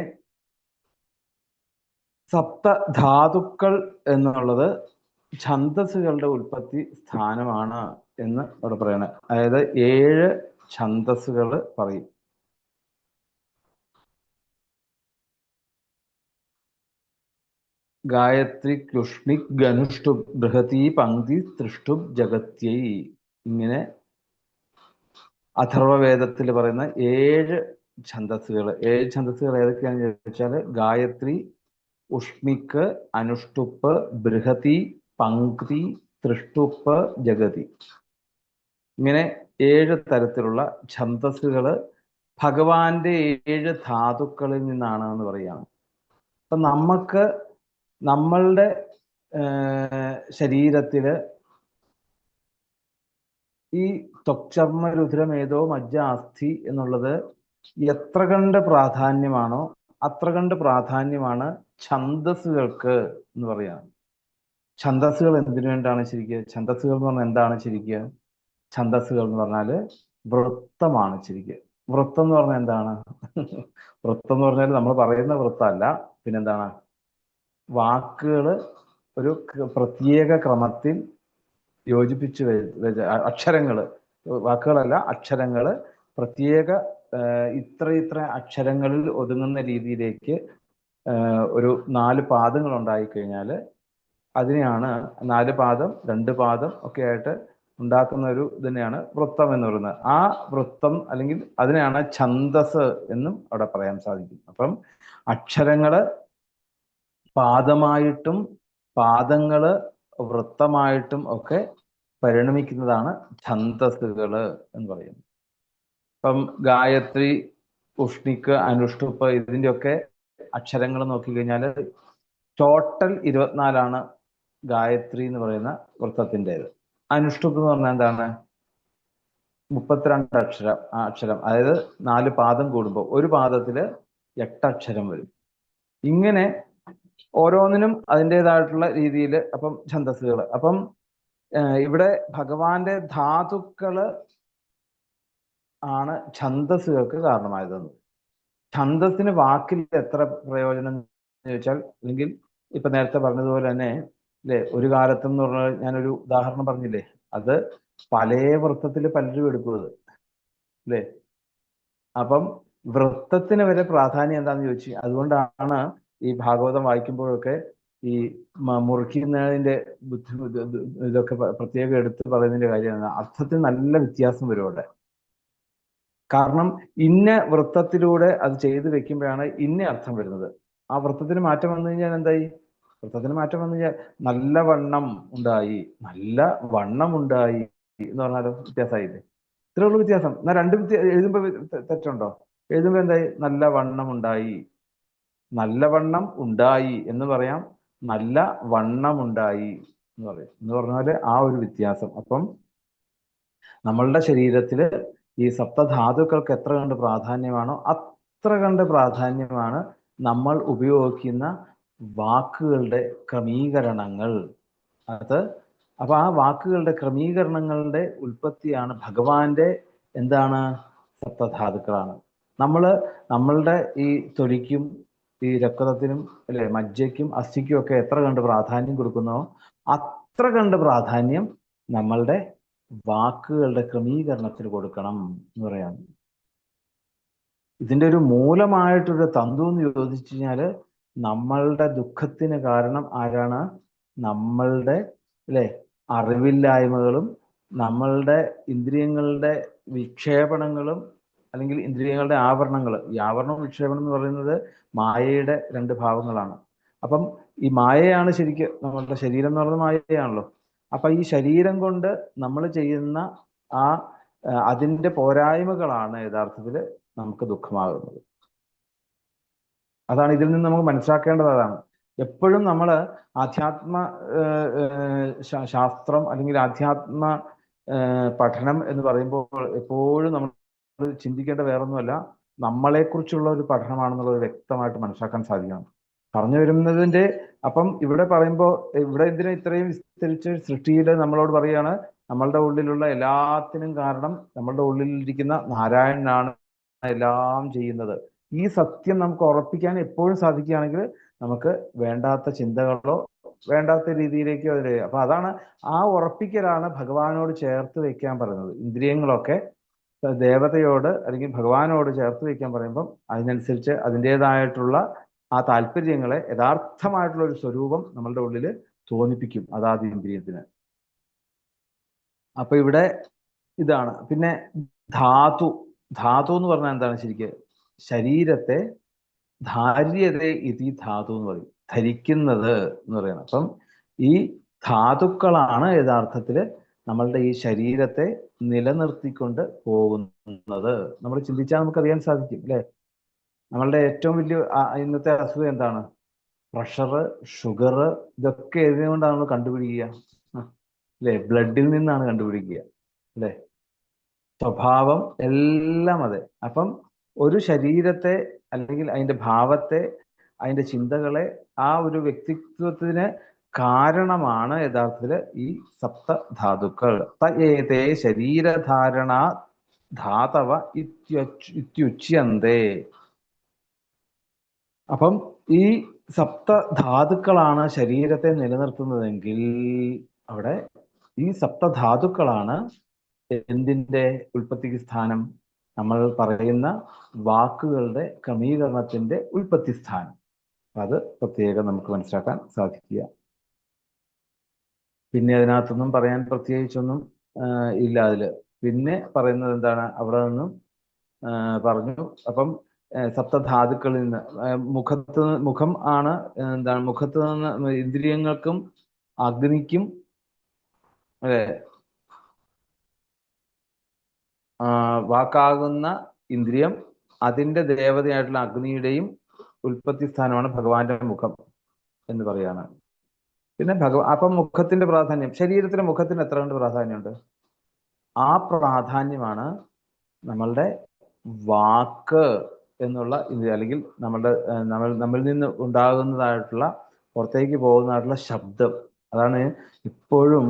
സപ്തധാതുക്കൾ എന്നുള്ളത് ഛന്ദസ്സുകളുടെ ഉൽപ്പത്തി സ്ഥാനമാണ് എന്ന് അവിടെ പറയണേ. അതായത് 7 ഛന്ദസ്സുകൾ പറയും. ഗായത്രി, ക്ലുഷ്ണിക്, ഗനുഷ്ടുബ്, ബൃഹതി, പങ്ക്തി, തൃഷ്ടുബ്, ജഗത്യൈ. ഇങ്ങനെ അഥർവവേദത്തിൽ പറയുന്ന 7 ഛന്ദസ്സുകൾ. 7 ഛന്ദസ്സുകൾ ഏതൊക്കെയാണെന്ന് ചോദിച്ചാൽ ഗായത്രി, ഉഷ്മിക്ക്, അനുഷ്ടുപ്പ്, ബൃഹതി, പങ്ക്തി, തൃഷ്ടുപ്പ്, ജഗതി. ഇങ്ങനെ 7 തരത്തിലുള്ള ഛന്ദസ്സുകൾ ഭഗവാന്റെ 7 ധാതുക്കളിൽ നിന്നാണ് എന്ന് പറയുകയാണ്. അപ്പൊ നമുക്ക് നമ്മളുടെ ശരീരത്തില് ഈ ത്വക്ചർമ്മ രുധിരമേതോ മജ്ജ അസ്ഥി എന്നുള്ളത് എത്ര കണ്ട് പ്രാധാന്യമാണോ അത്ര കണ്ട് പ്രാധാന്യമാണ് ഛന്ദസ്സുകൾക്ക് എന്ന് പറയാം. ഛന്ദസ്സുകൾ എന്തിനു വേണ്ടിയാണ് ശരിക്ക്? ഛന്ദസ്സുകൾ എന്ന് പറഞ്ഞാൽ എന്താണ് ശരിക്ക്? ഛന്ദസ്സുകൾ എന്ന് പറഞ്ഞാല് വൃത്തമാണ് ശരിക്ക്. വൃത്തം എന്ന് പറഞ്ഞാൽ എന്താണ്? വൃത്തം എന്ന് പറഞ്ഞാൽ നമ്മൾ പറയുന്ന വൃത്തമല്ല, പിന്നെന്താണ്? വാക്കുകൾ ഒരു പ്രത്യേക ക്രമത്തിൽ യോജിപ്പിച്ച് അക്ഷരങ്ങൾ, വാക്കുകളല്ല അക്ഷരങ്ങൾ പ്രത്യേക ഇത്ര അക്ഷരങ്ങളിൽ ഒതുങ്ങുന്ന രീതിയിലേക്ക് ഒരു 4 പാദങ്ങൾ ഉണ്ടായിക്കഴിഞ്ഞാൽ അതിനെയാണ് 4 പാദം 2 പാദം ഒക്കെ ആയിട്ട് ഉണ്ടാക്കുന്ന ഒരു ഇതിനെയാണ് വൃത്തം എന്ന് പറയുന്നത്. ആ വൃത്തം അല്ലെങ്കിൽ അതിനെയാണ് ഛന്ദസ് എന്നും അവിടെ പറയാൻ സാധിക്കും. അപ്പം അക്ഷരങ്ങള് പാദമായിട്ടും പാദങ്ങള് വൃത്തമായിട്ടും ഒക്കെ പരിണമിക്കുന്നതാണ് ഛന്ദസ്സുകള് എന്ന് പറയുന്നത്. ഇപ്പം ഗായത്രി, ഉഷ്ണിക്ക്, അനുഷ്ടുപ്പ് ഇതിൻ്റെയൊക്കെ അക്ഷരങ്ങൾ നോക്കിക്കഴിഞ്ഞാൽ ടോട്ടൽ 24 ഗായത്രി എന്ന് പറയുന്ന വൃത്തത്തിൻ്റെത്. അനുഷ്ടുപ്പ് എന്ന് പറഞ്ഞാൽ എന്താണ്? 32 അക്ഷരം, അതായത് 4 പാദം കൂടുമ്പോൾ ഒരു പാദത്തില് 8 അക്ഷരം വരും. ഇങ്ങനെ ഓരോന്നിനും അതിൻ്റെതായിട്ടുള്ള രീതിയിൽ അപ്പം ഛന്ദസ്സുകൾ. അപ്പം ഇവിടെ ഭഗവാന്റെ ധാതുക്കള് ആണ് ഛന്ദസ്സുകൾക്ക് കാരണമായതെന്ന്. ഛന്ദസ്സിന് വാക്കിൽ എത്ര പ്രയോജനം എന്ന് ചോദിച്ചാൽ, അല്ലെങ്കിൽ ഇപ്പൊ നേരത്തെ പറഞ്ഞതുപോലെ തന്നെ അല്ലെ, ഒരു കാലത്തും എന്ന് പറഞ്ഞാൽ ഞാനൊരു ഉദാഹരണം പറഞ്ഞില്ലേ, അത് പല വൃത്തത്തിൽ പലരും എടുക്കുന്നത് അല്ലേ. അപ്പം വൃത്തത്തിന് വരെ പ്രാധാന്യം എന്താന്ന് ചോദിച്ചു. അതുകൊണ്ടാണ് ഈ ഭാഗവതം വായിക്കുമ്പോഴൊക്കെ ഈ മുറിക്കുന്നതിന്റെ ഇതൊക്കെ പ്രത്യേകം എടുത്ത് പറയുന്നതിന്റെ കാര്യമാണ്. അർത്ഥത്തിൽ നല്ല വ്യത്യാസം വരും അവിടെ. കാരണം ഇന്ന വൃത്തത്തിലൂടെ അത് ചെയ്തു വെക്കുമ്പോഴാണ് ഇന്ന അർത്ഥം വരുന്നത്. ആ വൃത്തത്തിന് മാറ്റം വന്നു കഴിഞ്ഞാൽ എന്തായി? വൃത്തത്തിന് മാറ്റം വന്നു കഴിഞ്ഞാൽ നല്ല വണ്ണം ഉണ്ടായി, നല്ല വണ്ണം ഉണ്ടായി എന്ന് പറഞ്ഞാലോ വ്യത്യാസമായില്ലേ? ഇത്രേ ഉള്ളൂ വ്യത്യാസം. എന്നാൽ രണ്ടും എഴുതുമ്പോ തെറ്റുണ്ടോ? എഴുതുമ്പോ എന്തായി? നല്ല വണ്ണം ഉണ്ടായി, നല്ല വണ്ണം ഉണ്ടായി എന്ന് പറയാം, നല്ല വണ്ണം ഉണ്ടായി എന്ന് പറയാം. എന്ന് പറഞ്ഞാല് ആ ഒരു വ്യത്യാസം. അപ്പം നമ്മളുടെ ശരീരത്തില് ഈ സപ്തധാതുക്കൾക്ക് എത്ര കണ്ട് പ്രാധാന്യമാണോ അത്ര കണ്ട് പ്രാധാന്യമാണ് നമ്മൾ ഉപയോഗിക്കുന്ന വാക്കുകളുടെ ക്രമീകരണങ്ങൾ. അപ്പൊ ആ വാക്കുകളുടെ ക്രമീകരണങ്ങളുടെ ഉൽപ്പത്തിയാണ് ഭഗവാന്റെ എന്താണ്? സപ്തധാതുക്കളാണ്. നമ്മളുടെ ഈ തൊലിക്കും ഈ രക്തത്തിനും അല്ലെ മജ്ജയ്ക്കും അസ്ഥിക്കും ഒക്കെ എത്ര കണ്ട് പ്രാധാന്യം കൊടുക്കുന്നോ അത്ര കണ്ട് പ്രാധാന്യം നമ്മളുടെ വാക്കുകളുടെ ക്രമീകരണത്തിന് കൊടുക്കണം എന്ന് പറയാം. ഇതിന്റെ ഒരു മൂലമായിട്ടൊരു തന്തു എന്ന് ചോദിച്ചു കഴിഞ്ഞാല് നമ്മളുടെ ദുഃഖത്തിന് കാരണം ആരാണ്? നമ്മളുടെ അല്ലെ അറിവില്ലായ്മകളും നമ്മളുടെ ഇന്ദ്രിയങ്ങളുടെ വിക്ഷേപണങ്ങളും അല്ലെങ്കിൽ ഇന്ദ്രിയങ്ങളുടെ ആവരണങ്ങൾ. ഈ ആവരണം വിക്ഷേപണം എന്ന് പറയുന്നത് മായയുടെ 2 ഭാവങ്ങളാണ്. അപ്പം ഈ മായയാണ് ശരിക്കും നമ്മളുടെ ശരീരം എന്ന് പറയുന്നത് മായയാണല്ലോ. അപ്പൊ ഈ ശരീരം കൊണ്ട് നമ്മൾ ചെയ്യുന്ന അതിന്റെ പോരായ്മകളാണ് യഥാർത്ഥത്തിൽ നമുക്ക് ദുഃഖമാകുന്നത്. അതാണ് ഇതിൽ നിന്ന് നമുക്ക് മനസ്സിലാക്കേണ്ടത്. അതാണ് എപ്പോഴും നമ്മൾ ആധ്യാത്മ ശാസ്ത്രം അല്ലെങ്കിൽ ആധ്യാത്മ പഠനം എന്ന് പറയുമ്പോൾ എപ്പോഴും നമ്മൾ ചിന്തിക്കേണ്ട വേറൊന്നുമല്ല, നമ്മളെക്കുറിച്ചുള്ള ഒരു പഠനമാണെന്നുള്ളത് വ്യക്തമായിട്ട് മനസ്സിലാക്കാൻ സാധിക്കണം. പറഞ്ഞു വരുന്നതിന്റെ അപ്പം ഇവിടെ പറയുമ്പോൾ ഇവിടെ എന്തിനാ ഇത്രയും വിസ്തരിച്ച് സൃഷ്ടിയിൽ നമ്മളോട് പറയുകയാണ് നമ്മളുടെ ഉള്ളിലുള്ള എല്ലാത്തിനും കാരണം നമ്മളുടെ ഉള്ളിലിരിക്കുന്ന നാരായണനാണ് എല്ലാം ചെയ്യുന്നത്. ഈ സത്യം നമുക്ക് ഉറപ്പിക്കാൻ എപ്പോഴും സാധിക്കുകയാണെങ്കിൽ നമുക്ക് വേണ്ടാത്ത ചിന്തകളോ വേണ്ടാത്ത രീതിയിലേക്കോ അതിൽ അപ്പൊ അതാണ് ആ ഉറപ്പിക്കലാണ് ഭഗവാനോട് ചേർത്ത് വെക്കാൻ പറയുന്നത്. ഇന്ദ്രിയങ്ങളൊക്കെ ദേവതയോട് അല്ലെങ്കിൽ ഭഗവാനോട് ചേർത്ത് വെക്കാൻ പറയുമ്പം അതിനനുസരിച്ച് അതിൻ്റെതായിട്ടുള്ള ആ താല്പര്യങ്ങളെ യഥാർത്ഥമായിട്ടുള്ള ഒരു സ്വരൂപം നമ്മളുടെ ഉള്ളിൽ തോന്നിപ്പിക്കും അതാത് ഇന്ദ്രിയത്തിന്. അപ്പൊ ഇവിടെ ഇതാണ്. പിന്നെ ധാതു എന്ന് പറഞ്ഞാൽ എന്താണ് ശരിക്ക്? ശരീരത്തെ ധാര്യതേ ഇതി ധാതു എന്ന് പറയും, ധരിക്കുന്നത് എന്ന് പറയുന്നത്. അപ്പം ഈ ധാതുക്കളാണ് യഥാർത്ഥത്തിൽ നമ്മളുടെ ഈ ശരീരത്തെ നിലനിർത്തിക്കൊണ്ട് പോകുന്നത്. നമ്മൾ ചിന്തിച്ചാൽ നമുക്കറിയാൻ സാധിക്കും അല്ലെ. നമ്മളുടെ ഏറ്റവും വലിയ ഇന്നത്തെ അസുഖം എന്താണ്? പ്രഷർ, ഷുഗർ, ഇതൊക്കെ എഴുതിക്കൊണ്ടാണ് നമ്മൾ കണ്ടുപിടിക്കുക അല്ലെ. ബ്ലഡിൽ നിന്നാണ് കണ്ടുപിടിക്കുക അല്ലെ. സ്വഭാവം എല്ലാം അതെ. അപ്പം ഒരു ശരീരത്തെ അല്ലെങ്കിൽ അതിന്റെ ഭാവത്തെ, അതിന്റെ ചിന്തകളെ, ആ ഒരു വ്യക്തിത്വത്തിന് കാരണമാണ് യഥാർത്ഥത്തില് ഈ സപ്തധാതുക്കൾ. ഏതേ ശരീരധാരണ ധാതവ ഇത്യുച്യന്തേ. അപ്പം ഈ സപ്തധാതുക്കളാണ് ശരീരത്തെ നിലനിർത്തുന്നതെങ്കിൽ അവിടെ ഈ സപ്തധാതുക്കളാണ് എന്തിന്റെ ഉൽപ്പത്തിക്ക് സ്ഥാനം? നമ്മൾ പറയുന്ന വാക്കുകളുടെ ക്രമീകരണത്തിന്റെ ഉൽപ്പത്തി സ്ഥാനം. അത് പ്രത്യേകം നമുക്ക് മനസ്സിലാക്കാൻ സാധിക്കുക. പിന്നെ അതിനകത്തൊന്നും പറയാൻ പ്രത്യേകിച്ചൊന്നും ഇല്ല അതില്. പിന്നെ പറയുന്നത് എന്താണ്? അവിടെ നിന്നും പറഞ്ഞു. അപ്പം സപ്തധാതുക്കളിൽ നിന്ന് മുഖം ആണ് എന്താണ്? മുഖത്ത് നിന്ന് ഇന്ദ്രിയങ്ങൾക്കും അഗ്നിക്കും അല്ലെ, വാക്കാകുന്ന ഇന്ദ്രിയം, അതിന്റെ ദേവതയായിട്ടുള്ള അഗ്നിയുടെയും ഉൽപ്പത്തി സ്ഥാനമാണ് ഭഗവാന്റെ മുഖം എന്ന് പറയാണ്. പിന്നെ അപ്പം മുഖത്തിന്റെ പ്രാധാന്യം, ശരീരത്തിലെ മുഖത്തിന് എത്ര കണ്ട് പ്രാധാന്യമുണ്ട്? ആ പ്രാധാന്യമാണ് നമ്മളുടെ വാക്ക് എന്നുള്ള ഇത്, അല്ലെങ്കിൽ നമ്മളിൽ നിന്ന് ഉണ്ടാകുന്നതായിട്ടുള്ള, പുറത്തേക്ക് പോകുന്നതായിട്ടുള്ള ശബ്ദം. അതാണ് ഇപ്പോഴും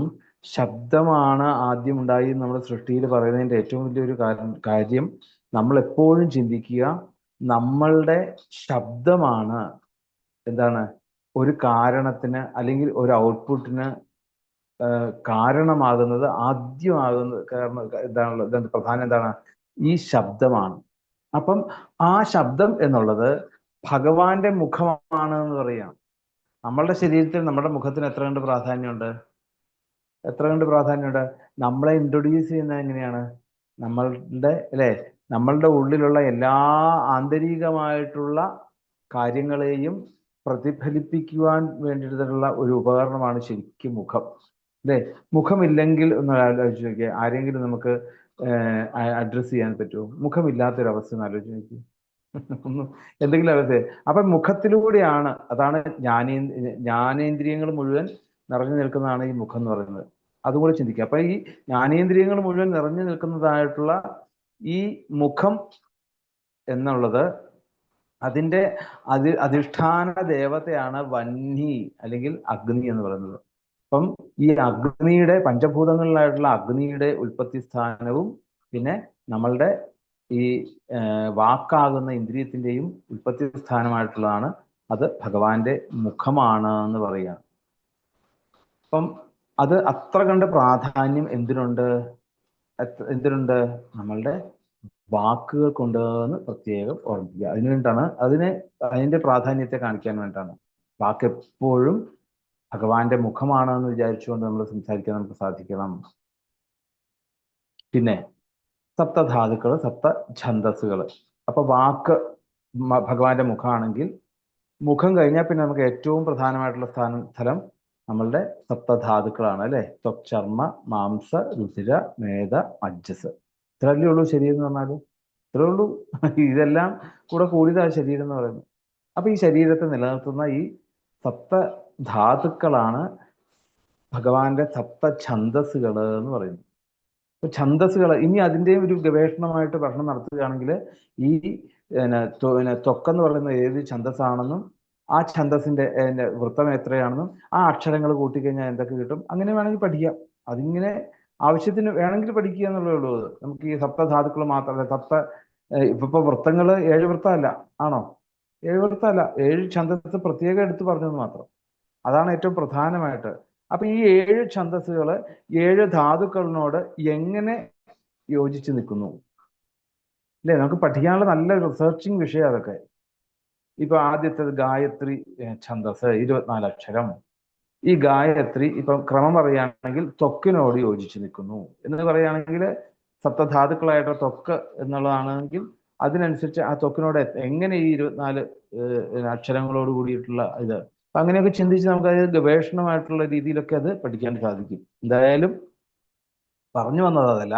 ശബ്ദമാണ് ആദ്യം ഉണ്ടായി നമ്മുടെ സൃഷ്ടിയിൽ പറയുന്നതിന്റെ ഏറ്റവും വലിയൊരു കാര്യം. നമ്മൾ എപ്പോഴും ചിന്തിക്കുക, നമ്മളുടെ ശബ്ദമാണ് എന്താണ് ഒരു കാരണത്തിന് അല്ലെങ്കിൽ ഒരു ഔട്ട്പുട്ടിന് കാരണമാകുന്നത്. ആദ്യമാകുന്നത് കാരണം എന്താണുള്ളത്? പ്രധാനം എന്താണ്? ഈ ശബ്ദമാണ്. അപ്പം ആ ശബ്ദം എന്നുള്ളത് ഭഗവാന്റെ മുഖമാണ് എന്ന് പറയാം. നമ്മളുടെ ശരീരത്തിൽ, നമ്മുടെ മുഖത്തിന് എത്ര കണ്ട് പ്രാധാന്യമുണ്ട്? എത്ര കണ്ട് പ്രാധാന്യമുണ്ട്? നമ്മളെ ഇൻട്രൊഡ്യൂസ് ചെയ്യുന്നത് എങ്ങനെയാണ്? നമ്മളുടെ അല്ലെ, നമ്മളുടെ ഉള്ളിലുള്ള എല്ലാ ആന്തരികമായിട്ടുള്ള കാര്യങ്ങളെയും പ്രതിഫലിപ്പിക്കുവാൻ വേണ്ടിയിട്ടുള്ള ഒരു ഉപകരണമാണ് ശരിക്കും മുഖം. അല്ലേ? മുഖമില്ലെങ്കിൽ ഒന്ന് ആലോചിച്ച് നോക്കിയാൽ, ആരെങ്കിലും നമുക്ക് അഡ്രസ്സ് ചെയ്യാൻ പറ്റുമോ? മുഖമില്ലാത്തൊരവസ്ഥ ഒന്ന് ആലോചിച്ച് നോക്കി. ഒന്നും എന്തെങ്കിലും അവസ്ഥ. അപ്പൊ മുഖത്തിലൂടെയാണ്, അതാണ് ജ്ഞാനേന്ദ്രിയങ്ങൾ മുഴുവൻ നിറഞ്ഞു നിൽക്കുന്നതാണ് ഈ മുഖം എന്ന് പറയുന്നത്. അതുകൂടെ ചിന്തിക്കുക. അപ്പൊ ഈ ജ്ഞാനേന്ദ്രിയങ്ങൾ മുഴുവൻ നിറഞ്ഞു നിൽക്കുന്നതായിട്ടുള്ള ഈ മുഖം എന്നുള്ളത്, അതിന്റെ അധിഷ്ഠാന ദേവതയാണ് വഹ്നി അല്ലെങ്കിൽ അഗ്നി എന്ന് പറയുന്നത്. അപ്പം ഈ അഗ്നിയുടെ, പഞ്ചഭൂതങ്ങളിലായിട്ടുള്ള അഗ്നിയുടെ ഉൽപ്പത്തി സ്ഥാനവും പിന്നെ നമ്മളുടെ ഈ വാക്കാകുന്ന ഇന്ദ്രിയത്തിന്റെയും ഉൽപ്പത്തി സ്ഥാനമായിട്ടുള്ളതാണ് അത് ഭഗവാന്റെ മുഖമാണ് എന്ന് പറയുകയാണ്. അപ്പം അത് അത്ര കണ്ട് പ്രാധാന്യം എന്തിനുണ്ട്? നമ്മളുടെ വാക്കുകൾ കൊണ്ടെന്ന് പ്രത്യേകം ഓർമ്മിക്കുക. അതിനുവേണ്ടിയിട്ടാണ്, അതിന്റെ പ്രാധാന്യത്തെ കാണിക്കാൻ വേണ്ടിയിട്ടാണ്. വാക്ക് എപ്പോഴും ഭഗവാന്റെ മുഖമാണ് എന്ന് വിചാരിച്ചുകൊണ്ട് നമ്മൾ സംസാരിക്കാൻ നമുക്ക് സാധിക്കണം. പിന്നെ സപ്തധാതുക്കൾ, സപ്ത ഛന്ദസ്സുകൾ. അപ്പൊ വാക്ക് ഭഗവാന്റെ മുഖമാണെങ്കിൽ, മുഖം കഴിഞ്ഞാൽ പിന്നെ നമുക്ക് ഏറ്റവും പ്രധാനമായിട്ടുള്ള സ്ഥലം നമ്മളുടെ സപ്തധാതുക്കളാണ് അല്ലെ. ചർമ്മ, മാംസ, രുധിര, മേധ, മജ്ജസ്. ഇത്രയല്ലേ ഉള്ളൂ ശരീരം എന്ന് പറഞ്ഞാൽ. ഇത്രേ ഉള്ളൂ. ഇതെല്ലാം കൂടെ കൂടിയതാണ് ശരീരം എന്ന് പറയുന്നത്. അപ്പൊ ഈ ശരീരത്തെ നിലനിർത്തുന്ന ഈ സപ്തധാതുക്കളാണ് ഭഗവാന്റെ സപ്ത ഛന്ദസ്സുകൾ എന്ന് പറയുന്നത്. അപ്പൊ ഛന്ദസ്സുകൾ, ഇനി അതിൻ്റെയും ഒരു ഗവേഷണമായിട്ട് പഠനം നടത്തുകയാണെങ്കിൽ, ഈ ത്വക്കെന്ന് പറയുന്നത് ഏത് ഛന്ദസ്സാണെന്നും ആ ഛന്ദസ്സിന്റെ വൃത്തം എത്രയാണെന്നും ആ അക്ഷരങ്ങൾ കൂട്ടിക്കഴിഞ്ഞാൽ എന്തൊക്കെ കിട്ടും, അങ്ങനെ വേണമെങ്കിൽ പഠിക്കാം. അതിങ്ങനെ ആവശ്യത്തിന് വേണമെങ്കിൽ പഠിക്കുക എന്നുള്ളതേ ഉള്ളൂ. നമുക്ക് ഈ സപ്തധാതുക്കൾ മാത്രമല്ല, ഇപ്പൊ വൃത്തങ്ങൾ 7 വൃത്തമല്ല, ആണോ? 7 വൃത്തമല്ല, 7 ഛന്ദസ് പ്രത്യേകം എടുത്ത് പറഞ്ഞത് മാത്രം. അതാണ് ഏറ്റവും പ്രധാനമായിട്ട്. അപ്പൊ ഈ 7 ഛന്ദസ്സുകൾ 7 ധാതുക്കളിനോട് എങ്ങനെ യോജിച്ച് നിൽക്കുന്നു അല്ലെ? നമുക്ക് പഠിക്കാനുള്ള നല്ല റിസർച്ചിങ് വിഷയം അതൊക്കെ. ഇപ്പൊ ആദ്യത്തേത് ഗായത്രി ഛന്ദസ്, 24 അക്ഷരം. ഈ ഗായത്രി ഇപ്പൊ ക്രമം പറയുകയാണെങ്കിൽ ത്വക്കിനോട് യോജിച്ച് നിൽക്കുന്നു എന്ന് പറയുകയാണെങ്കിൽ, സപ്തധാതുക്കളായിട്ട് ത്വക്ക് എന്നുള്ളതാണെങ്കിൽ അതിനനുസരിച്ച് ആ ത്വക്കിനോട് എങ്ങനെ ഈ 24 അക്ഷരങ്ങളോട് കൂടിയിട്ടുള്ള ഇത്, അങ്ങനെയൊക്കെ ചിന്തിച്ച് നമുക്ക് അത് ഗവേഷണമായിട്ടുള്ള രീതിയിലൊക്കെ അത് പഠിക്കാൻ സാധിക്കും. എന്തായാലും പറഞ്ഞു വന്നത് അതല്ല,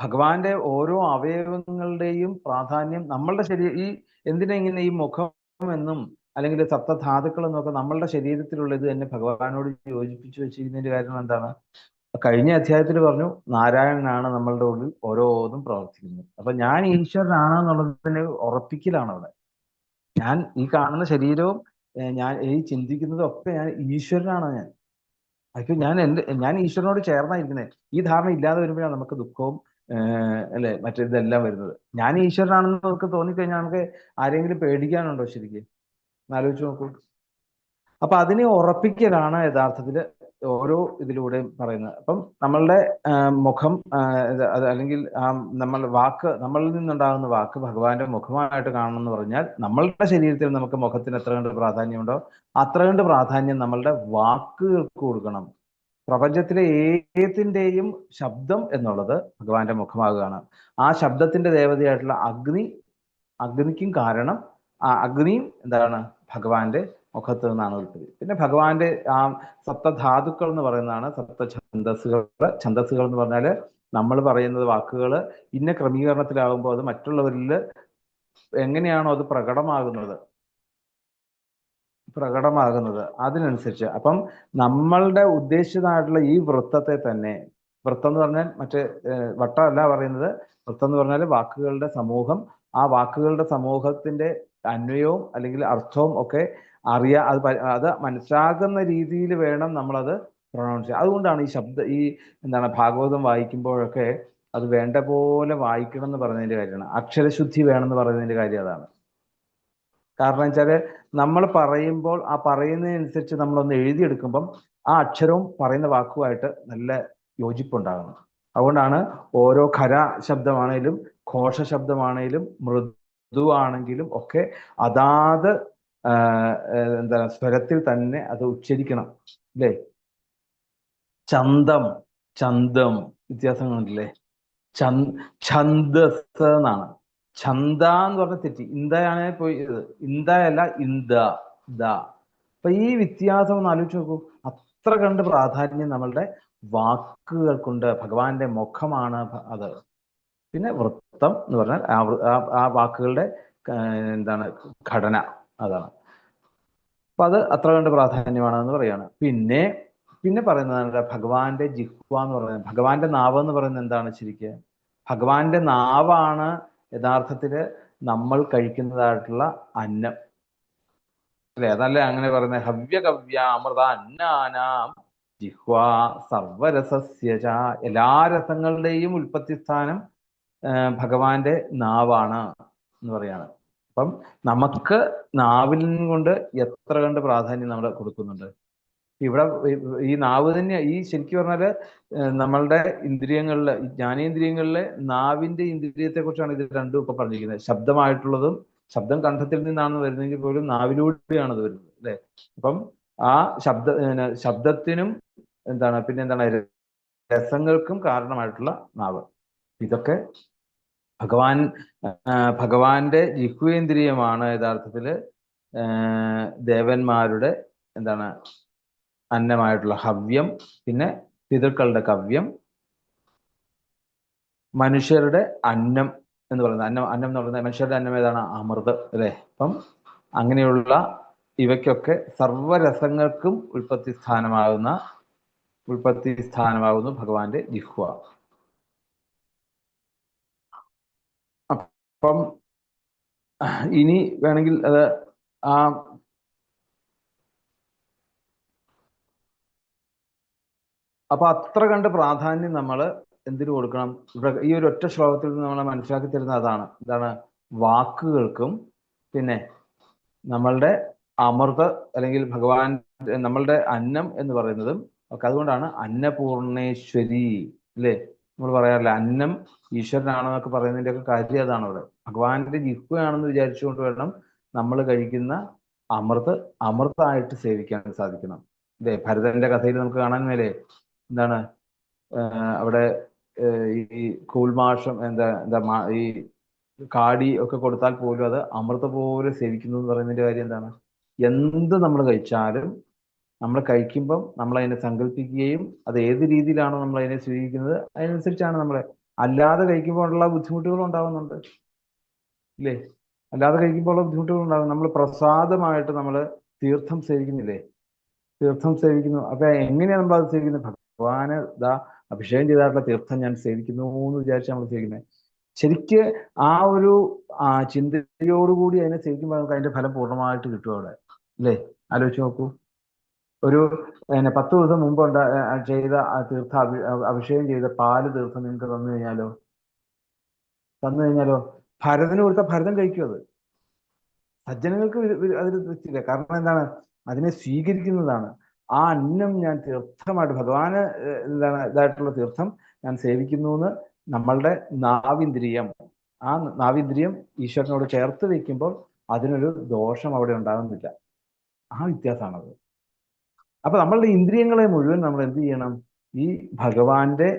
ഭഗവാന്റെ ഓരോ അവയവങ്ങളുടെയും പ്രാധാന്യം നമ്മളുടെ ശരീരം, ഈ എന്തിനാ ഇങ്ങനെ ഈ മുഖം എന്നും അല്ലെങ്കിൽ സപ്തധാതുക്കൾ എന്നൊക്കെ നമ്മളുടെ ശരീരത്തിലുള്ള ഇത് തന്നെ ഭഗവാനോട് യോജിപ്പിച്ചു വെച്ചിരിക്കുന്നതിന്റെ കാരണം എന്താണ്? കഴിഞ്ഞ അധ്യായത്തിൽ പറഞ്ഞു നാരായണനാണ് നമ്മളുടെ ഉള്ളിൽ ഓരോന്നും പ്രവർത്തിക്കുന്നത്. അപ്പൊ ഞാൻ ഈശ്വരനാണെന്നുള്ളതിന് ഉറപ്പിക്കലാണ് അവിടെ. ഞാൻ ഈ കാണുന്ന ശരീരവും ഞാൻ ഈ ചിന്തിക്കുന്നതും ഒക്കെ ഞാൻ ഈശ്വരനാണ് ഞാൻ. അപ്പൊ ഞാൻ ഈശ്വരനോട് ചേർന്നായിരിക്കുന്നത്. ഈ ധാരണ ഇല്ലാതെ വരുമ്പോഴാണ് നമുക്ക് ദുഃഖവും അല്ലെ മറ്റേതെല്ലാം വരുന്നത്. ഞാൻ ഈശ്വരനാണെന്ന് നമുക്ക് തോന്നിക്കഴിഞ്ഞാൽ നമുക്ക് ആരെങ്കിലും പേടിക്കാനുണ്ടോ ശരിക്കും? ആലോചിച്ച് നോക്കൂ. അപ്പൊ അതിനെ ഉറപ്പിക്കലാണ് യഥാർത്ഥത്തിൽ ഓരോ ഇതിലൂടെയും പറയുന്നത്. അപ്പം നമ്മളുടെ മുഖം അത് അല്ലെങ്കിൽ നമ്മൾ വാക്ക്, നമ്മളിൽ നിന്നുണ്ടാകുന്ന വാക്ക് ഭഗവാന്റെ മുഖമായിട്ട് കാണണം എന്ന് പറഞ്ഞാൽ നമ്മളുടെ ശരീരത്തിൽ നമുക്ക് മുഖത്തിന് എത്ര കണ്ട് പ്രാധാന്യമുണ്ടോ അത്ര കണ്ട് പ്രാധാന്യം നമ്മളുടെ വാക്കുകൾക്ക് കൊടുക്കണം. പ്രപഞ്ചത്തിലെ ഏതിൻ്റെയും ശബ്ദം എന്നുള്ളത് ഭഗവാന്റെ മുഖമാകുകയാണ്. ആ ശബ്ദത്തിന്റെ ദേവതയായിട്ടുള്ള അഗ്നിക്കും കാരണം ആ അഗ്നിയും എന്താണ് ഭഗവാന്റെ മുഖത്ത് നിന്നാണ് ഉൾപ്പെടുന്നത്. പിന്നെ ഭഗവാന്റെ ആ സപ്തധാതുക്കൾ എന്ന് പറയുന്നതാണ് സപ്തഛന്ദസ്സുകൾ. ഛന്ദസ്സുകൾ എന്ന് പറഞ്ഞാൽ നമ്മൾ പറയുന്നത് വാക്കുകൾ ഇന്ന ക്രമീകരണത്തിലാകുമ്പോൾ അത് മറ്റുള്ളവരിൽ എങ്ങനെയാണോ അത് പ്രകടമാകുന്നത് അതിനനുസരിച്ച്. അപ്പം നമ്മളുടെ ഉദ്ദേശിച്ചതായിട്ടുള്ള ഈ വൃത്തത്തെ തന്നെ, വൃത്തം എന്ന് പറഞ്ഞാൽ മറ്റേ വട്ടമല്ല പറയുന്നത്, വൃത്തം എന്ന് പറഞ്ഞാൽ വാക്കുകളുടെ സമൂഹം. ആ വാക്കുകളുടെ സമൂഹത്തിന്റെ അന്വയവും അല്ലെങ്കിൽ അർത്ഥവും ഒക്കെ അത് മനസ്സിലാകുന്ന രീതിയിൽ വേണം നമ്മളത് പ്രൊണൗൺസ് ചെയ്യാൻ. അതുകൊണ്ടാണ് ഈ എന്താണ് ഭാഗവതം വായിക്കുമ്പോഴൊക്കെ അത് വേണ്ട പോലെ വായിക്കണം എന്ന് പറയുന്നതിന്റെ കാര്യമാണ്. അക്ഷരശുദ്ധി വേണമെന്ന് പറയുന്നതിന്റെ കാര്യം അതാണ്. കാരണം വെച്ചാല് നമ്മൾ പറയുമ്പോൾ ആ പറയുന്നതിനനുസരിച്ച് നമ്മളൊന്ന് എഴുതിയെടുക്കുമ്പം ആ അക്ഷരവും പറയുന്ന വാക്കുമായിട്ട് നല്ല യോജിപ്പുണ്ടാകണം. അതുകൊണ്ടാണ് ഓരോ ഖര ശബ്ദമാണേലും ഘോഷ ശബ്ദമാണേലും മൃദുവാണെങ്കിലും ഒക്കെ അതാത് എന്താ സ്വരത്തിൽ തന്നെ അത് ഉച്ചരിക്കണം. അല്ലേ? ചന്തം ചന്തം വ്യത്യാസങ്ങളുണ്ടല്ലേ? ഛന്ദസ് എന്നാണ്. ഛന്ദ എന്ന് പറഞ്ഞ തെറ്റി, ഇന്ദയാണ് പോയി, ഇന്ദയല്ല ഇന്ദ ദ. അപ്പൊ ഈ വ്യത്യാസം ഒന്ന് ആലോചിച്ച് നോക്കൂ. അത്ര കണ്ട് പ്രാധാന്യം നമ്മളുടെ വാക്കുകൾക്കുണ്ട്. ഭഗവാന്റെ മുഖമാണ് അത്. പിന്നെ വൃത്തം എന്ന് പറഞ്ഞാൽ ആ വാക്കുകളുടെ എന്താണ് ഘടന, അതാണ്. അപ്പൊ അത് അത്ര കണ്ട് പ്രാധാന്യമാണെന്ന് പറയാണ്. പിന്നെ പറയുന്നത് ഭഗവാന്റെ ജിഹ്വ എന്ന് പറയുന്നത്, ഭഗവാന്റെ നാവ് എന്ന് പറയുന്നത് എന്താണ് ശരിക്ക്? ഭഗവാന്റെ നാവാണ് യഥാർത്ഥത്തില് നമ്മൾ കഴിക്കുന്നതായിട്ടുള്ള അന്നം, അല്ലെ? അതല്ലേ അങ്ങനെ പറയുന്നത്, ഹവ്യകവ്യ അമൃത അന്നാനാം ജിഹ്വ സർവരസസ്യച. എല്ലാ രസങ്ങളുടെയും ഉൽപ്പത്തി സ്ഥാനം ഭഗവാന്റെ നാവാണ് എന്ന് പറയാണ്. അപ്പം നമുക്ക് നാവിൽ കൊണ്ട് എത്ര കണ്ട് പ്രാധാന്യം നമ്മൾ കൊടുക്കുന്നുണ്ട്. ഇവിടെ ഈ നാവ് തന്നെ ഈ ശരിക്കും പറഞ്ഞാല് നമ്മളുടെ ഇന്ദ്രിയങ്ങളില്, ജ്ഞാനേന്ദ്രിയങ്ങളിലെ നാവിന്റെ ഇന്ദ്രിയത്തെ കുറിച്ചാണ് ഇത് രണ്ടും ഇപ്പൊ പറഞ്ഞിരിക്കുന്നത്. ശബ്ദമായിട്ടുള്ളതും ശബ്ദം കണ്ഠത്തിൽ നിന്നാണ് വരുന്നതെങ്കിൽ പോലും നാവിലൂടെയാണ് അത് വരുന്നത്, അല്ലെ? അപ്പം ആ ശബ്ദത്തിനും പിന്നെന്താണ് രസങ്ങൾക്കും കാരണമായിട്ടുള്ള നാവ്. ഇതൊക്കെ ഭഗവാന്റെ ജിഹ്വേന്ദ്രിയമാണ് യഥാർത്ഥത്തില് ദേവന്മാരുടെ അന്നമായിട്ടുള്ള ഹവ്യം, പിന്നെ പിതൃക്കളുടെ കവ്യം, മനുഷ്യരുടെ അന്നം എന്ന് പറയുന്നത്. അന്നം എന്ന് പറയുന്നത് മനുഷ്യരുടെ അന്നം ഏതാണ്? അമൃത്, അല്ലെ? അപ്പം അങ്ങനെയുള്ള ഇവയ്ക്കൊക്കെ സർവരസങ്ങൾക്കും ഉൽപ്പത്തി സ്ഥാനമാകുന്നു ഭഗവാന്റെ ജിഹ്വ. അപ്പം ഇനി വേണമെങ്കിൽ അത് അപ്പൊ അത്ര കണ്ട് പ്രാധാന്യം നമ്മൾ എന്തിനു കൊടുക്കണം? ഈ ഒരു ഒറ്റ ശ്ലോകത്തിൽ നിന്ന് നമ്മളെ മനസ്സിലാക്കി തരുന്ന അതാണ്. എന്താണ്? വാക്കുകൾക്കും പിന്നെ നമ്മളുടെ അമൃത് അല്ലെങ്കിൽ ഭഗവാൻ നമ്മളുടെ അന്നം എന്ന് പറയുന്നതും ഒക്കെ. അതുകൊണ്ടാണ് അന്നപൂർണേശ്വരി, അല്ലേ? നമ്മൾ പറയാറില്ല അന്നം ഈശ്വരനാണെന്നൊക്കെ പറയുന്നതിന്റെ ഒക്കെ കാര്യം അതാണ്. അവിടെ ഭഗവാന്റെ ജിഹ്വയാണെന്ന് വിചാരിച്ചുകൊണ്ട് വേണം നമ്മൾ കഴിക്കുന്ന അമൃതായിട്ട് സേവിക്കാൻ സാധിക്കണം, അല്ലേ? ഭരതന്റെ കഥയിൽ നമുക്ക് കാണാൻ മേലെ എന്താണ് അവിടെ ഈ കൂൾമാഷം ഈ കാടി ഒക്കെ കൊടുത്താൽ പോലും അത് അമൃത പോലെ സേവിക്കുന്നു എന്ന് പറയുന്നതിന്റെ കാര്യം എന്താണ്? എന്ത് നമ്മൾ കഴിച്ചാലും നമ്മൾ കഴിക്കുമ്പം നമ്മൾ അതിനെ സങ്കല്പിക്കുകയും അത് ഏത് രീതിയിലാണോ നമ്മൾ അതിനെ സ്വീകരിക്കുന്നത് അതിനനുസരിച്ചാണ് നമ്മളെ. അല്ലാതെ കഴിക്കുമ്പോഴുള്ള ബുദ്ധിമുട്ടുകൾ ഉണ്ടാകുന്നുണ്ട്, ഇല്ലേ? അല്ലാതെ കഴിക്കുമ്പോഴുള്ള ബുദ്ധിമുട്ടുകൾ ഉണ്ടാകും. നമ്മൾ പ്രസാദമായിട്ട് നമ്മൾ തീർത്ഥം സേവിക്കുന്നില്ലേ? തീർത്ഥം സേവിക്കുന്നു. അപ്പൊ എങ്ങനെയാണ് നമ്മൾ അത് സേവിക്കുന്നത്? ഭഗവാന് ഇതാ അഭിഷേകം ചെയ്തായിട്ടുള്ള തീർത്ഥം ഞാൻ സേവിക്കുന്നു എന്ന് വിചാരിച്ച് നമ്മൾ സേവിക്കുന്നത്. ശരിക്ക് ആ ഒരു ചിന്തയോടുകൂടി അതിനെ സേവിക്കുമ്പോൾ നമുക്ക് അതിന്റെ ഫലം പൂർണ്ണമായിട്ട് കിട്ടും അവിടെ, അല്ലേ? ആലോചിച്ച് നോക്കൂ. ഒരു 10 ദിവസം മുമ്പ് ചെയ്ത ആ തീർത്ഥ അഭിഷേകം ചെയ്ത പാല് തീർത്ഥം നിങ്ങൾക്ക് തന്നു കഴിഞ്ഞാലോ ഭരതന് കൊടുത്ത ഭരതൻ കഴിക്കും അത്. സജ്ജനങ്ങൾക്ക് അതിൽ തൃപ്തിയില്ല. കാരണം എന്താണ്? അതിനെ സ്വീകരിക്കുന്നതാണ്. ആ അന്നം ഞാൻ തീർത്ഥമായിട്ട് ഭഗവാന് ഇതായിട്ടുള്ള തീർത്ഥം ഞാൻ സേവിക്കുന്നു എന്ന് നമ്മളുടെ നാവിന്ദ്രിയം, ആ നാവിന്ദ്രിയം ഈശ്വരനോട് ചേർത്ത് വെക്കുമ്പോൾ അതിനൊരു ദോഷം അവിടെ ഉണ്ടാകുന്നില്ല. ആ വ്യത്യാസമാണത്. അപ്പൊ നമ്മളുടെ ഇന്ദ്രിയങ്ങളെ മുഴുവൻ നമ്മൾ എന്ത് ചെയ്യണം? ഈ ഭഗവാന്റെ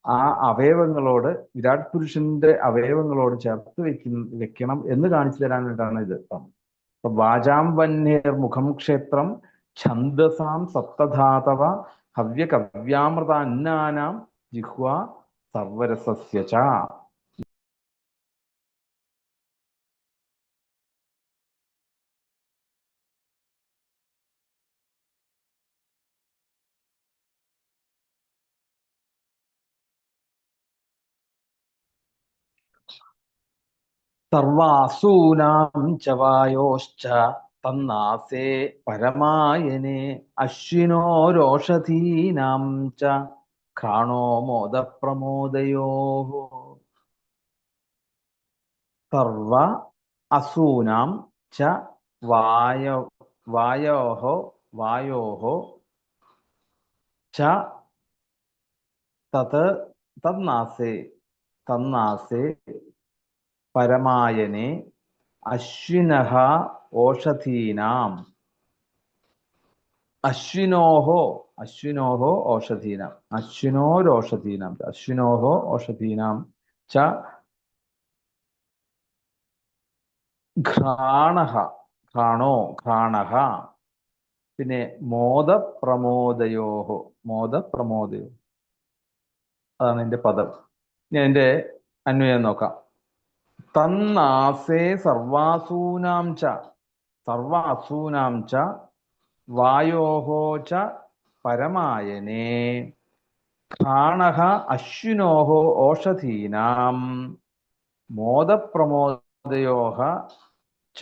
ആ അവയവങ്ങളോട്, വിരാട് പുരുഷന്റെ അവയവങ്ങളോട് ചേർത്ത് വെക്കണം എന്ന് കാണിച്ചു തരാൻ വേണ്ടിയിട്ടാണ് ഇത്. അപ്പൊ വാചാം വന്യർ മുഖം ക്ഷേത്രം ഛന്ദസാം സപ്തധാതവ ഹവ്യ കവ്യാമൃത അന്നാനാം ജിഹ്വ സർവരസസ്യ ച. സർവാസൂനാം ച വായോശ്ച തന്നാസേ പരമായനെ അശ്വിനോരോഷധീനാം ച ഘ്രാണോ മോദപ്രമോദയോ. സർവ അസൂനാം ച വായോഹോ ച തന്നാസേ പരമായനെ അശ്വിനഃ ഓഷധീനാം. അശ്വിനോഹോ ഓഷധീനാം ച ഘ്രാണഃ. പിന്നെ മോദപ്രമോദയോ. അതാണ് എന്റെ പദം. ഞാൻ എന്റെ അന്വയം നോക്കാം. തന്നാസേ സർവാസൂനാം ച വായോഹോ ച പരമായനെ ഘ്രാണഃ അശ്വിനോഹോ ഓഷധീനാം മോദപ്രമോദയോഹ ച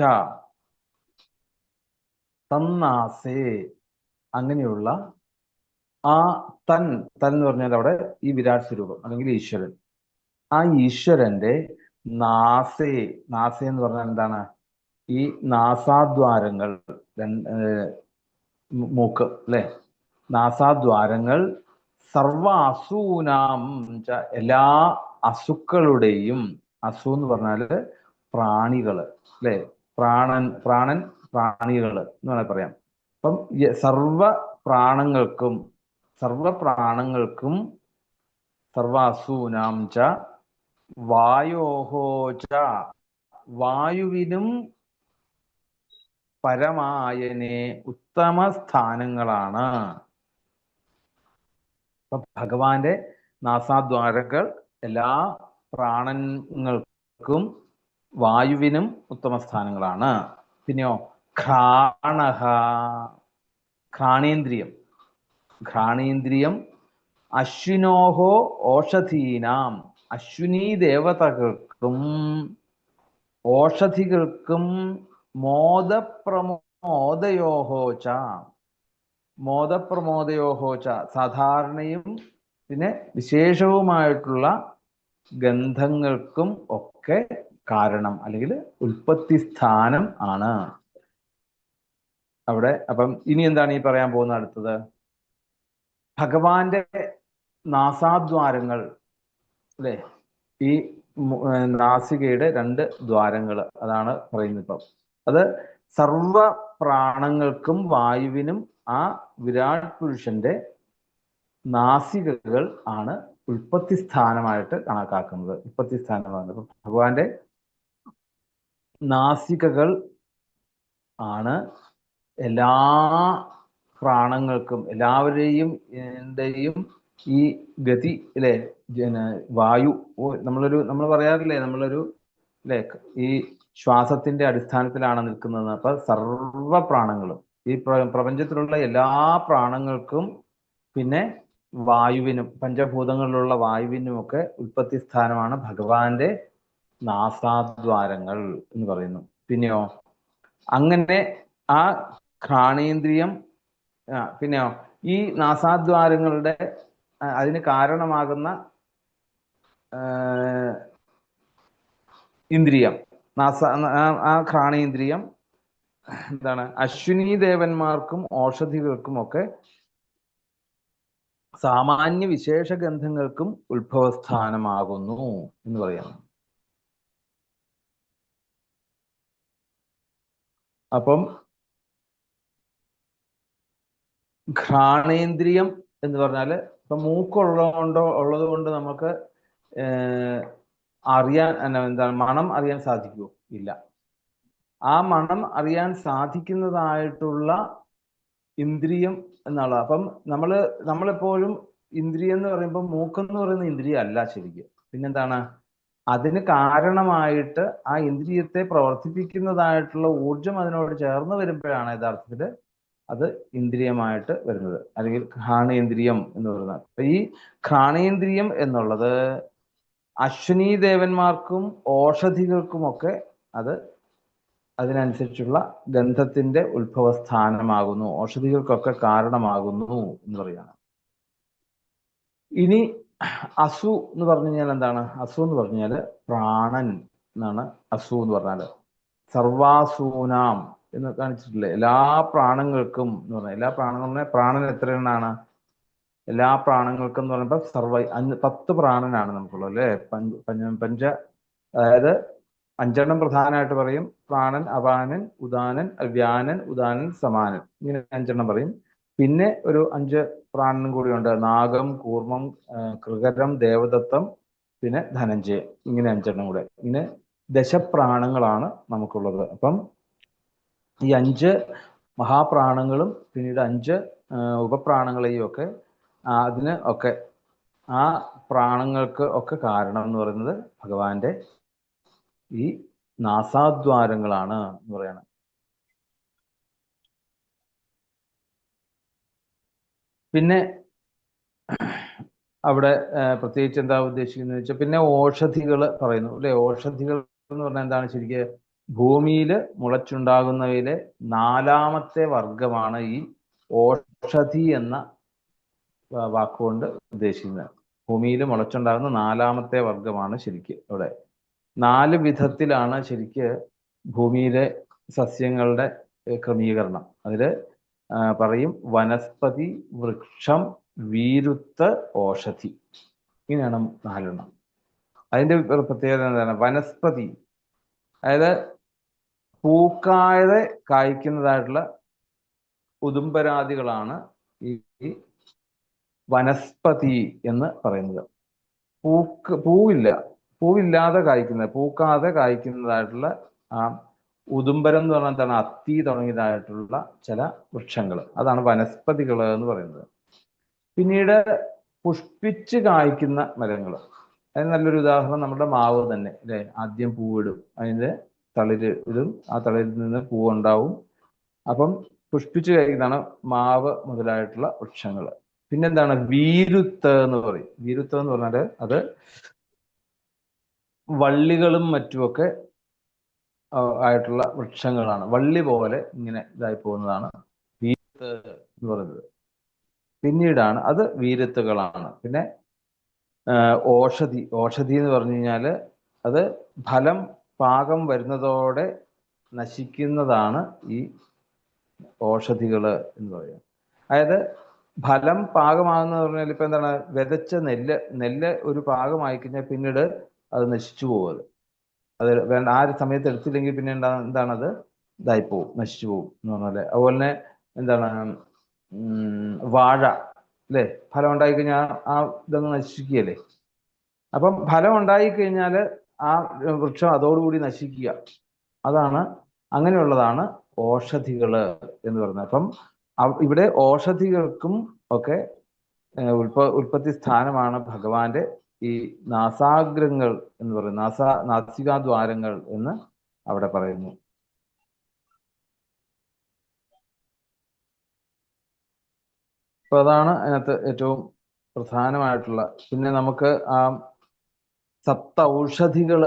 തന്നാസേ. അങ്ങനെയുള്ള ആ തൻ എന്ന് പറഞ്ഞാൽ അവിടെ ഈ വിരാട് സ്വരൂപം അല്ലെങ്കിൽ ഈശ്വരൻ, ആ ഈശ്വരന്റെ നാസേ എന്ന് പറഞ്ഞാൽ എന്താണ്? ഈ നാസാദ്വാരങ്ങൾ, മൂക്ക് അല്ലെ, നാസാദ്വാരങ്ങൾ സർവ അസൂനാം ച എല്ലാ അസുക്കളുടെയും, അസു എന്ന് പറഞ്ഞാല് പ്രാണികള് അല്ലെ, പ്രാണികള് എന്ന് വേണമെങ്കിൽ പറയാം. അപ്പം സർവ പ്രാണങ്ങൾക്കും സർവാസൂനാം ച വായോഹോ ച വായുവിനും പരമായനെ ഉത്തമ സ്ഥാനങ്ങളാണ്. അപ്പൊ ഭഗവാന്റെ നാസാദ്വാരങ്ങൾ എല്ലാ പ്രാണങ്ങൾക്കും വായുവിനും ഉത്തമ സ്ഥാനങ്ങളാണ്. പിന്നെയോ ഘ്രാണേന്ദ്രിയം അശ്വിനോഹോ ഓഷധീനാം. അശ്വിനി ദേവതകൾക്കും ഓഷധികൾക്കും മോദപ്രമോദയോഹോ ച സാധാരണയും പിന്നെ വിശേഷവുമായിട്ടുള്ള ഗന്ധങ്ങൾക്കും ഒക്കെ കാരണം അല്ലെങ്കിൽ ഉൽപ്പത്തി സ്ഥാനം ആണ് അവിടെ. അപ്പം ഇനി എന്താണ് ഈ പറയാൻ പോകുന്ന അടുത്തത്? ഭഗവാന്റെ നാസാദ്വാരങ്ങൾ അല്ലെ, ഈ നാസികയുടെ 2 ദ്വാരങ്ങൾ, അതാണ് പറയുന്നത് ഇപ്പം. അത് സർവ പ്രാണങ്ങൾക്കും വായുവിനും ആ വിരാട് പുരുഷന്റെ നാസികകൾ ആണ് ഉൽപ്പത്തി സ്ഥാനമായിട്ട് കണക്കാക്കുന്നത്. ഉൽപ്പത്തി സ്ഥാനമാണ് ഭഗവാന്റെ നാസികകൾ ആണ് എല്ലാ പ്രാണങ്ങൾക്കും, എല്ലാവരെയും ഈ ഗതി അല്ലെ, വായു. നമ്മൾ പറയാറില്ലേ, അല്ലെ, ഈ ശ്വാസത്തിന്റെ അടിസ്ഥാനത്തിലാണ് നിൽക്കുന്നത്. അപ്പൊ സർവ പ്രാണങ്ങളും, ഈ പ്രപഞ്ചത്തിലുള്ള എല്ലാ പ്രാണങ്ങൾക്കും പിന്നെ വായുവിനും പഞ്ചഭൂതങ്ങളിലുള്ള വായുവിനുമൊക്കെ ഉൽപ്പത്തി സ്ഥാനമാണ് ഭഗവാന്റെ നാസാദ്വാരങ്ങൾ എന്ന് പറയുന്നു. പിന്നെയോ അങ്ങനെ ആ ഘ്രാണേന്ദ്രിയം പിന്നെയോ ഈ നാസാദ്വാരങ്ങളുടെ അതിന് കാരണമാകുന്ന ഇന്ദ്രിയം ആ ഘ്രാണേന്ദ്രിയം എന്താണ് അശ്വിനി ദേവന്മാർക്കും ഓഷധികൾക്കും ഒക്കെ സാമാന്യ വിശേഷ ഗന്ധങ്ങൾക്കും ഉത്ഭവസ്ഥാനമാകുന്നു എന്ന് പറയാം. അപ്പം ഘ്രാണേന്ദ്രിയം എന്ന് പറഞ്ഞാല് ഇപ്പൊ ഉള്ളത് കൊണ്ട് നമുക്ക് അറിയാൻ എന്താണ് മണം അറിയാൻ സാധിക്കുമോ? ഇല്ല. ആ മണം അറിയാൻ സാധിക്കുന്നതായിട്ടുള്ള ഇന്ദ്രിയം എന്നുള്ള അപ്പം നമ്മളെപ്പോഴും ഇന്ദ്രിയം എന്ന് പറയുമ്പോൾ മൂക്കെന്ന് പറയുന്ന ഇന്ദ്രിയം അല്ല ശരിക്കും. പിന്നെന്താണ് അതിന് കാരണമായിട്ട് ആ ഇന്ദ്രിയത്തെ പ്രവർത്തിപ്പിക്കുന്നതായിട്ടുള്ള ഊർജം അതിനോട് ചേർന്ന് വരുമ്പോഴാണ് യഥാർത്ഥത്തിൽ അത് ഇന്ദ്രിയമായിട്ട് വരുന്നത്, അല്ലെങ്കിൽ ഘ്രാണേന്ദ്രിയം എന്ന് പറയുന്നത്. അപ്പൊ ഈ ഘ്രാണേന്ദ്രിയം എന്നുള്ളത് അശ്വിനി ദേവന്മാർക്കും ഓഷധികൾക്കുമൊക്കെ അതിനനുസരിച്ചുള്ള ഗന്ധത്തിന്റെ ഉത്ഭവസ്ഥാനമാകുന്നു, ഓഷധികൾക്കൊക്കെ കാരണമാകുന്നു എന്ന് പറയാണ്. ഇനി അസു എന്ന് പറഞ്ഞു കഴിഞ്ഞാൽ എന്താണ്? അസു എന്ന് പറഞ്ഞാല് പ്രാണൻ എന്നാണ്. അസു എന്ന് പറഞ്ഞാല് സർവാസൂനാം എന്ന് കാണിച്ചിട്ടില്ലേ? എല്ലാ പ്രാണങ്ങൾക്കും എന്ന് പറഞ്ഞാൽ എല്ലാ പ്രാണങ്ങളും. പ്രാണൻ എത്ര എണ്ണാണ്? എല്ലാ പ്രാണങ്ങൾക്കും എന്ന് പറയുമ്പോൾ 10 പ്രാണനാണ് നമുക്കുള്ളത് അല്ലെ? പഞ്ച അതായത് 5 പ്രധാനമായിട്ട് പറയും. പ്രാണൻ, അപാനൻ, ഉദാനൻ, വ്യാനൻ, ഉദാനൻ, സമാനൻ, ഇങ്ങനെ 5 പറയും. പിന്നെ ഒരു 5 പ്രാണനും കൂടിയുണ്ട്. നാഗം, കൂർമ്മം, കൃകരം, ദേവദത്തം, പിന്നെ ധനഞ്ജയം, ഇങ്ങനെ 5 കൂടെ. ഇങ്ങനെ ദശപ്രാണങ്ങളാണ് നമുക്കുള്ളത്. അപ്പം ഈ 5 മഹാപ്രാണങ്ങളും പിന്നീട് 5 ഉപപ്രാണങ്ങളെയും ഒക്കെ അതിന് ഒക്കെ ആ പ്രാണങ്ങൾക്ക് ഒക്കെ കാരണം എന്ന് പറയുന്നത് ഭഗവാന്റെ ഈ നാസാദ്വാരങ്ങളാണ് എന്ന് പറയാണ്. പിന്നെ അവിടെ പ്രത്യേകിച്ച് എന്താ ഉദ്ദേശിക്കുന്നത് വെച്ചാൽ പിന്നെ ഓഷധികൾ പറയുന്നു അല്ലെ? ഓഷധികൾ എന്ന് പറഞ്ഞാൽ എന്താണ്? ശരിക്കും ഭൂമിയിൽ മുളച്ചുണ്ടാകുന്നവയിലെ 4ാമത്തെ വർഗമാണ് ഈ ഓഷധി എന്ന വാക്കുകൊണ്ട് ഉദ്ദേശിക്കുന്നത്. ഭൂമിയിൽ മുളച്ചുണ്ടാകുന്ന 4ാമത്തെ വർഗമാണ് ശരിക്ക് അവിടെ. 4 വിധത്തിലാണ് ശരിക്ക് ഭൂമിയിലെ സസ്യങ്ങളുടെ ക്രമീകരണം. അതില് പറയും വനസ്പതി, വൃക്ഷം, വീരുത്ത്, ഓഷധി, ഇങ്ങനെയാണ് 4 അതിന്റെ പ്രത്യേകത എന്താണ്? വനസ്പതി അതായത് പൂക്കാതെ കായ്ക്കുന്നതായിട്ടുള്ള ഉദുംബരാദികളാണ് ഈ വനസ്പതി എന്ന് പറയുന്നത്. പൂവില്ലാതെ കായ്ക്കുന്നത്, പൂക്കാതെ കായ്ക്കുന്നതായിട്ടുള്ള ആ ഉദുംബരം എന്ന് പറഞ്ഞാൽ എന്താണ്? അത്തി തുടങ്ങിയതായിട്ടുള്ള ചില വൃക്ഷങ്ങൾ, അതാണ് വനസ്പതികൾ എന്ന് പറയുന്നത്. പിന്നീട് പുഷ്പിച്ച് കായ്ക്കുന്ന മരങ്ങൾ. അതിന് നല്ലൊരു ഉദാഹരണം നമ്മുടെ മാവ് തന്നെ അല്ലെ? ആദ്യം പൂവിടും, അതിന്റെ തളിര് ഇടും, ആ തളിരിൽ നിന്ന് പൂവുണ്ടാവും. അപ്പം പുഷ്പിച്ച് കഴിക്കുന്നതാണ് മാവ് മുതലായിട്ടുള്ള വൃക്ഷങ്ങൾ. പിന്നെന്താണ്? വീരുത്ത് എന്ന് പറയും. വീരുത്ത് എന്ന് പറഞ്ഞാൽ അത് വള്ളികളും മറ്റുമൊക്കെ ആയിട്ടുള്ള വൃക്ഷങ്ങളാണ്. വള്ളി പോലെ ഇങ്ങനെ ഇതായി പോകുന്നതാണ് വീരുത്ത് എന്ന് പറയുന്നത്. പിന്നീടാണ് അത് വീരുത്തുകളാണ്. പിന്നെ ഓഷധി എന്ന് പറഞ്ഞു കഴിഞ്ഞാൽ അത് ഫലം പാകം വരുന്നതോടെ നശിക്കുന്നതാണ് ഈ ഓഷധികൾ എന്ന് പറയുന്നത്. അതായത് ഫലം പാകമാകുന്ന പറഞ്ഞാൽ ഇപ്പൊ എന്താണ്? വിതച്ച നെല്ല് ഒരു പാകമായി കഴിഞ്ഞാൽ പിന്നീട് അത് നശിച്ചു പോകും. അത് വേണ്ട ആ ഒരു സമയത്ത് എടുത്തില്ലെങ്കിൽ പിന്നെ എന്താണത്? ഇതായിപ്പോവും, നശിച്ചു പോകും എന്ന് പറഞ്ഞാല്. അതുപോലെ തന്നെ എന്താണ് വാഴ അല്ലെ? ഫലം ഉണ്ടായിക്കഴിഞ്ഞാൽ ആ ഇതൊന്ന് നശിക്കുകയല്ലേ? അപ്പം ഫലം ഉണ്ടായിക്കഴിഞ്ഞാൽ ആ വൃക്ഷം അതോടുകൂടി നശിക്കുക. അങ്ങനെയുള്ളതാണ് ഓഷധികള് എന്ന് പറയുന്നത്. അപ്പം ഇവിടെ ഓഷധികൾക്കും ഒക്കെ ഉൽപ്പത്തി സ്ഥാനമാണ് ഭഗവാന്റെ ഈ നാസാഗ്രങ്ങൾ എന്ന് പറയുന്നത്, നാസികാദ്വാരങ്ങൾ എന്ന് അവിടെ പറയുന്നു. അപ്പൊ അതാണ് അതിനകത്ത് ഏറ്റവും പ്രധാനമായിട്ടുള്ള, പിന്നെ നമുക്ക് ആ സപ്ത ഔഷധികൾ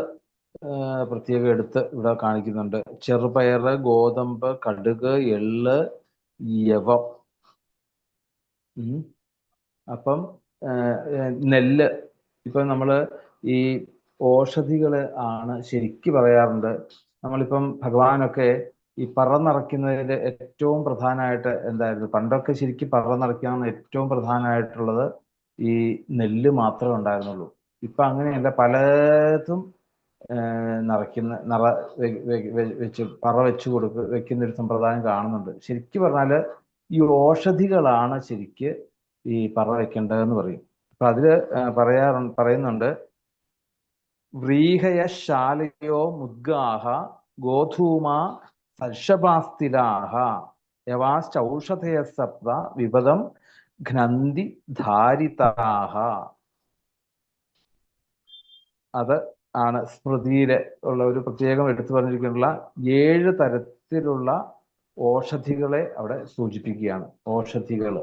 പ്രത്യേകം എടുത്ത് ഇവിടെ കാണിക്കുന്നുണ്ട്. ചെറുപയറ്, ഗോതമ്പ്, കടുക്, എള്ള്, യവം. അപ്പം നെല്ല്. ഇപ്പം നമ്മൾ ഈ ഓഷധികള് ആണ് ശരിക്ക് പറയാറുണ്ട്. നമ്മളിപ്പം ഭഗവാനൊക്കെ ഈ പറ നിറയ്ക്കുന്നതിൽ ഏറ്റവും പ്രധാനമായിട്ട് എന്തായിരുന്നു, പണ്ടൊക്കെ ശരിക്കും പറ നിറയ്ക്കാൻ ഏറ്റവും പ്രധാനമായിട്ടുള്ളത് ഈ നെല്ല് മാത്രമേ ഉണ്ടായിരുന്നുള്ളൂ. ഇപ്പൊ അങ്ങനെയല്ല, പലതും നിറയ്ക്കുന്ന വെച്ച് പറ വെച്ച് വെക്കുന്ന ഒരു സമ്പ്രദായം കാണുന്നുണ്ട്. ശരിക്കും പറഞ്ഞാല് ഈ ഓഷധികളാണ് ശരിക്ക് ഈ പറ വെക്കേണ്ടതെന്ന് പറയും. അപ്പൊ അതില് പറയുന്നുണ്ട്, വ്രീഹയശാലയോ മുദ്ഗാഹ ഗോധൂമ സർഷപാസ്തിലാഹ യവാശ്ചൗഷധയ സപ്ത വിപദം ഘ്നന്തി ധാരിതാഹ. അത് ആണ് സ്മൃതിയില് ഉള്ള ഒരു പ്രത്യേകം എടുത്തു പറഞ്ഞിരിക്കുന്ന 7 തരത്തിലുള്ള ഓഷധികളെ അവിടെ സൂചിപ്പിക്കുകയാണ്. ഓഷധികള്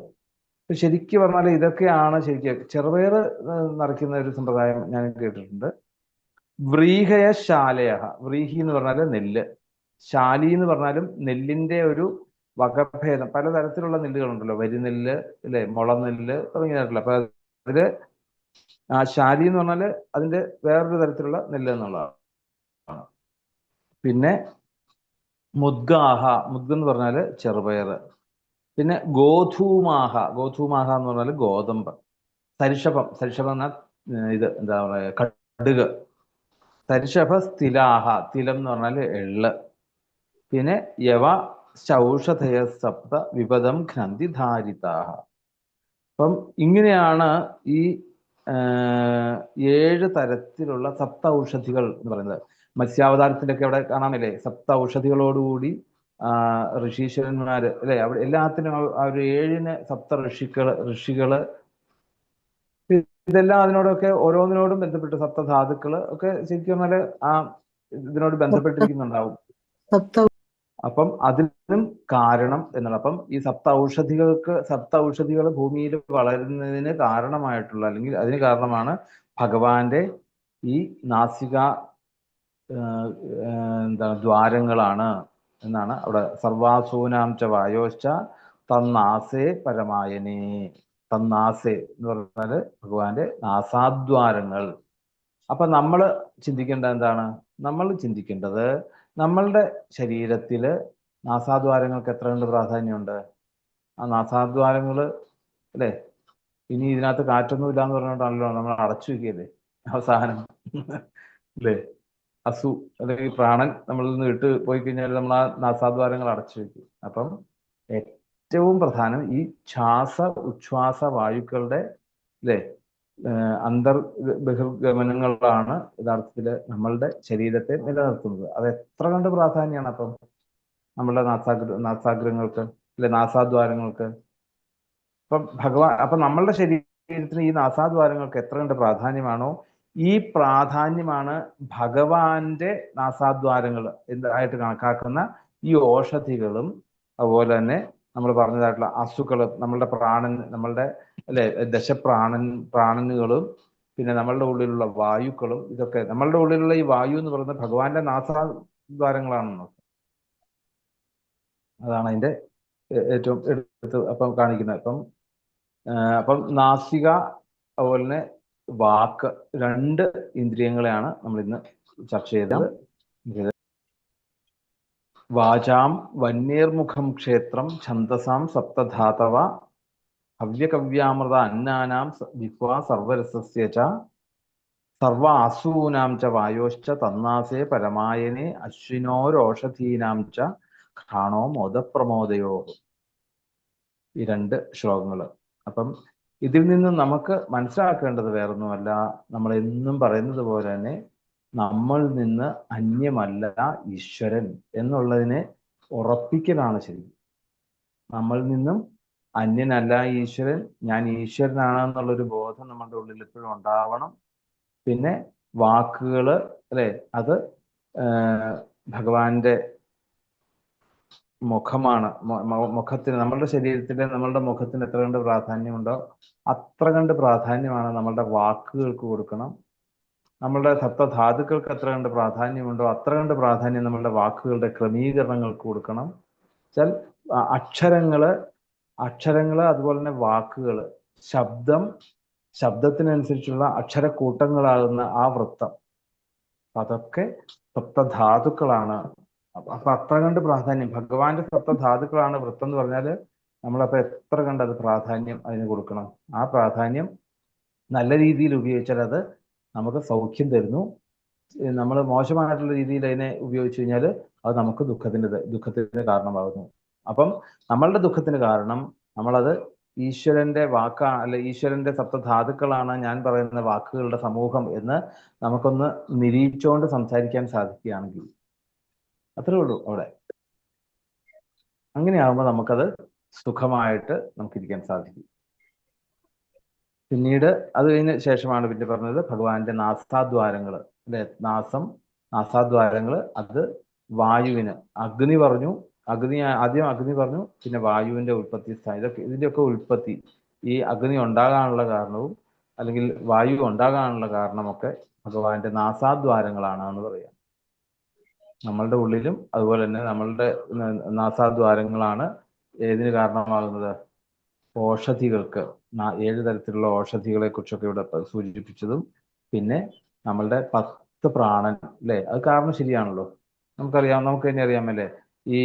ശരിക്കും പറഞ്ഞാൽ ഇതൊക്കെയാണ് ശരിക്കും. ചെറുപയർ നിറയ്ക്കുന്ന ഒരു സമ്പ്രദായം ഞാൻ കേട്ടിട്ടുണ്ട്. വ്രീഹയശാലയ, വ്രീഹി എന്ന് പറഞ്ഞാൽ നെല്ല്, ശാലി എന്ന് പറഞ്ഞാലും നെല്ലിന്റെ ഒരു വകഭേദം. പലതരത്തിലുള്ള നെല്ലുകളുണ്ടല്ലോ, വരിനെല്ല് അല്ലെ, മുളനെല്ല് തുടങ്ങിയതായിട്ടുള്ള. അപ്പൊ അതില് ആ ശാലി എന്ന് പറഞ്ഞാല് അതിന്റെ വേറൊരു തരത്തിലുള്ള നെല്ല് എന്നുള്ളതാണ്. പിന്നെ മുദ്ഗാഹ, മുദ്ഗ് എന്ന് പറഞ്ഞാല് ചെറുപയറ്. പിന്നെ ഗോധൂമാഹ, ഗോധൂമാഹ എന്ന് പറഞ്ഞാൽ ഗോതമ്പ്. സരിഷഭം, സരിഷഭം എന്നാൽ ഇത് എന്താ പറയുക, കടുക്. സരിഷഭ സ്ഥിലാഹ, തിലം എന്ന് പറഞ്ഞാൽ എള്ള്. പിന്നെ യവ ഔഷധയ സപ്ത വിപദം ഘ്നന്തി ധാരിതാഹ. അപ്പം ഇങ്ങനെയാണ് ഈ 7 തരത്തിലുള്ള സപ്ത ഔഷധികൾ എന്ന് പറയുന്നത്. മത്സ്യാവതാരത്തിലൊക്കെ അവിടെ കാണാമല്ലേ, സപ്ത ഔഷധികളോടുകൂടി ഋഷീശ്വരന്മാര് അല്ലെ, അവിടെ എല്ലാത്തിനും ആ ഒരു 7 സപ്ത ഋഷികള് ഇതെല്ലാം അതിനോടൊക്കെ ഓരോന്നിനോടും ബന്ധപ്പെട്ട് സപ്തധാതുക്കള് ഒക്കെ ശരിക്കും പറഞ്ഞാല് ആ ഇതിനോട് ബന്ധപ്പെട്ടിരിക്കുന്നുണ്ടാവും. അപ്പം അതിനും കാരണം എന്നുള്ള, അപ്പം ഈ സപ്ത ഔഷധികൾ ഭൂമിയിൽ വളരുന്നതിന് കാരണമായിട്ടുള്ള, അല്ലെങ്കിൽ അതിന് കാരണമാണ് ഭഗവാന്റെ ഈ നാസിക ദ്വാരങ്ങളാണ് എന്നാണ് അവിടെ. സർവാസൂനാം ച വായോശ്ച തന്നാസേ പരമായനേ. തന്നാസേ എന്ന് പറഞ്ഞാല് ഭഗവാന്റെ നാസാദ്വാരങ്ങൾ. അപ്പൊ നമ്മൾ ചിന്തിക്കേണ്ടത് എന്താണ്? നമ്മൾ ചിന്തിക്കേണ്ടത് നമ്മളുടെ ശരീരത്തില് നാസാദ്വാരങ്ങൾക്ക് എത്ര കണ്ട് പ്രാധാന്യമുണ്ട്. ആ നാസാദ്വാരങ്ങള് അല്ലെ, ഇനി ഇതിനകത്ത് കാറ്റൊന്നും ഇല്ലാന്ന് പറഞ്ഞിട്ടാണല്ലോ നമ്മൾ അടച്ചു വെക്കുകയല്ലേ അവസാനം അല്ലേ. അല്ലെങ്കിൽ പ്രാണൻ നമ്മളിൽ നിന്ന് വിട്ട് പോയി കഴിഞ്ഞാൽ നമ്മൾ ആ നാസാദ്വാരങ്ങൾ അടച്ചു വെക്കും. അപ്പം ഏറ്റവും പ്രധാനം ഈ ഉച്ഛ്വാസ വായുക്കളുടെ അല്ലെ ബഹിർഗമനങ്ങളാണ് യഥാർത്ഥത്തില് നമ്മളുടെ ശരീരത്തെ നിലനിർത്തുന്നത്. അത് എത്ര കണ്ട് പ്രാധാന്യമാണ് അപ്പം നമ്മളുടെ നാസാഗ്രങ്ങൾക്ക് അല്ലെ, നാസാദ്വാരങ്ങൾക്ക്. അപ്പം നമ്മളുടെ ശരീരത്തിന് ഈ നാസാദ്വാരങ്ങൾക്ക് എത്ര കണ്ട് പ്രാധാന്യമാണോ, ഈ പ്രാധാന്യമാണ് ഭഗവാന്റെ നാസാദ്വാരങ്ങൾ എന്തായിട്ട് കണക്കാക്കുന്ന ഈ ഓഷധികളും അതുപോലെ തന്നെ നമ്മൾ പറഞ്ഞതായിട്ടുള്ള അസുക്കളും നമ്മളുടെ നമ്മളുടെ അല്ലെ പ്രാണനുകളും പിന്നെ നമ്മളുടെ ഉള്ളിലുള്ള വായുക്കളും. ഇതൊക്കെ നമ്മളുടെ ഉള്ളിലുള്ള ഈ വായു എന്ന് പറയുന്നത് ഭഗവാന്റെ നാസാദ്വാരങ്ങളാണെന്ന്. അതാണ് അതിന്റെ ഏറ്റവും എടുത്ത് അപ്പം കാണിക്കുന്നത്. അപ്പം നാസിക അതുപോലെ തന്നെ വാക്ക്, 2 ഇന്ദ്രിയങ്ങളെയാണ് നമ്മൾ ഇന്ന് ചർച്ച ചെയ്തത്. വാചാം വന്യേർമുഖം ക്ഷേത്രം ഛന്ദസാം സപ്തധാതവ ഹവ്യകവ്യാമൃത അന്നാനാം ജിഹ്വാ സർവരസസ്യ ച സർവാസൂനാം ച വായോശ്ച തന്നാസേ പരമായനെ അശ്വിനോരോഷധീനാം ച ഘ്രാണോ മോദപ്രമോദയോ. ഈ 2 ശ്ലോകങ്ങള്. അപ്പം ഇതിൽ നിന്ന് നമുക്ക് മനസ്സിലാക്കേണ്ടത് വേറൊന്നുമല്ല, നമ്മൾ എന്നും പറയുന്നത് പോലെ തന്നെ നമ്മൾ നിന്ന് അന്യമല്ല ഈശ്വരൻ എന്നുള്ളതിനെ ഉറപ്പിക്കലാണ് ശരി. നമ്മൾ നിന്നും അന്യനല്ല ഈശ്വരൻ, ഞാൻ ഈശ്വരനാണെന്നുള്ളൊരു ബോധം നമ്മുടെ ഉള്ളിൽ എപ്പോഴും ഉണ്ടാവണം. പിന്നെ വാക്കുകള് അല്ലെ, അത് ഭഗവാന്റെ മുഖമാണ്. മുഖത്തിന്, നമ്മളുടെ ശരീരത്തിലെ നമ്മളുടെ മുഖത്തിന് എത്ര കണ്ട് പ്രാധാന്യമുണ്ടോ അത്ര കണ്ട് പ്രാധാന്യമാണ് നമ്മളുടെ വാക്കുകൾക്ക് കൊടുക്കണം. നമ്മളുടെ സപ്തധാതുക്കൾക്ക് എത്ര കണ്ട് പ്രാധാന്യമുണ്ടോ അത്ര കണ്ട് പ്രാധാന്യം നമ്മളുടെ വാക്കുകളുടെ ക്രമീകരണങ്ങൾക്ക് കൊടുക്കണം. വെച്ചാൽ അക്ഷരങ്ങള് അതുപോലെ തന്നെ വാക്കുകള്, ശബ്ദത്തിനനുസരിച്ചുള്ള അക്ഷരക്കൂട്ടങ്ങളാകുന്ന ആ വൃത്തം, അതൊക്കെ സപ്തധാതുക്കളാണ്. അപ്പൊ അത്ര കണ്ട് പ്രാധാന്യം ഭഗവാന്റെ സപ്തധാതുക്കളാണ് വൃത്തം എന്ന് പറഞ്ഞാല് നമ്മളപ്പോ എത്ര കണ്ട് അത് പ്രാധാന്യം അതിന് കൊടുക്കണം. ആ പ്രാധാന്യം നല്ല രീതിയിൽ ഉപയോഗിച്ചാൽ അത് നമുക്ക് സൗഖ്യം തരുന്നു. നമ്മൾ മോശമായിട്ടുള്ള രീതിയിൽ അതിനെ ഉപയോഗിച്ചു കഴിഞ്ഞാൽ അത് നമുക്ക് ദുഃഖത്തിന് കാരണമാകുന്നു. അപ്പം നമ്മളുടെ ദുഃഖത്തിന് കാരണം നമ്മളത് ഈശ്വരന്റെ വാക്കാണ്, അല്ലെ ഈശ്വരന്റെ സപ്തധാതുക്കളാണ് ഞാൻ പറയുന്ന വാക്കുകളുടെ സമൂഹം എന്ന് നമുക്കൊന്ന് നിരീക്ഷിച്ചുകൊണ്ട് സംസാരിക്കാൻ സാധിക്കുകയാണെങ്കിൽ അത്രേ ഉള്ളൂ അവിടെ. അങ്ങനെയാകുമ്പോൾ നമുക്കത് സുഖമായിട്ട് നമുക്കിരിക്കാൻ സാധിക്കും. പിന്നീട് അത് കഴിഞ്ഞ ശേഷമാണ് പിന്നെ പറഞ്ഞത് ഭഗവാന്റെ നാസാദ്വാരങ്ങൾ, അല്ലെ, നാസാദ്വാരങ്ങൾ. അത് വായുവിന്, അഗ്നി പറഞ്ഞു, ആദ്യം അഗ്നി പറഞ്ഞു, പിന്നെ വായുവിന്റെ ഉൽപ്പത്തി സ്ഥാനം. ഇതിന്റെയൊക്കെ ഉൽപ്പത്തി, ഈ അഗ്നി ഉണ്ടാകാനുള്ള കാരണവും അല്ലെങ്കിൽ വായു ഉണ്ടാകാനുള്ള കാരണമൊക്കെ ഭഗവാന്റെ നാസാദ്വാരങ്ങളാണ് എന്ന് പറയാം. നമ്മളുടെ ഉള്ളിലും അതുപോലെ തന്നെ നമ്മളുടെ നാസാദ്വാരങ്ങളാണ് ഏതിന് കാരണമാകുന്നത്? ഓഷധികൾക്ക്, 7 തരത്തിലുള്ള ഓഷധികളെ കുറിച്ചൊക്കെ ഇവിടെ സൂചിപ്പിച്ചതും പിന്നെ നമ്മളുടെ 10 പ്രാണൻ, അല്ലെ, അത് കാരണം ശരിയാണല്ലോ. നമുക്ക് തന്നെ അറിയാമല്ലേ, ഈ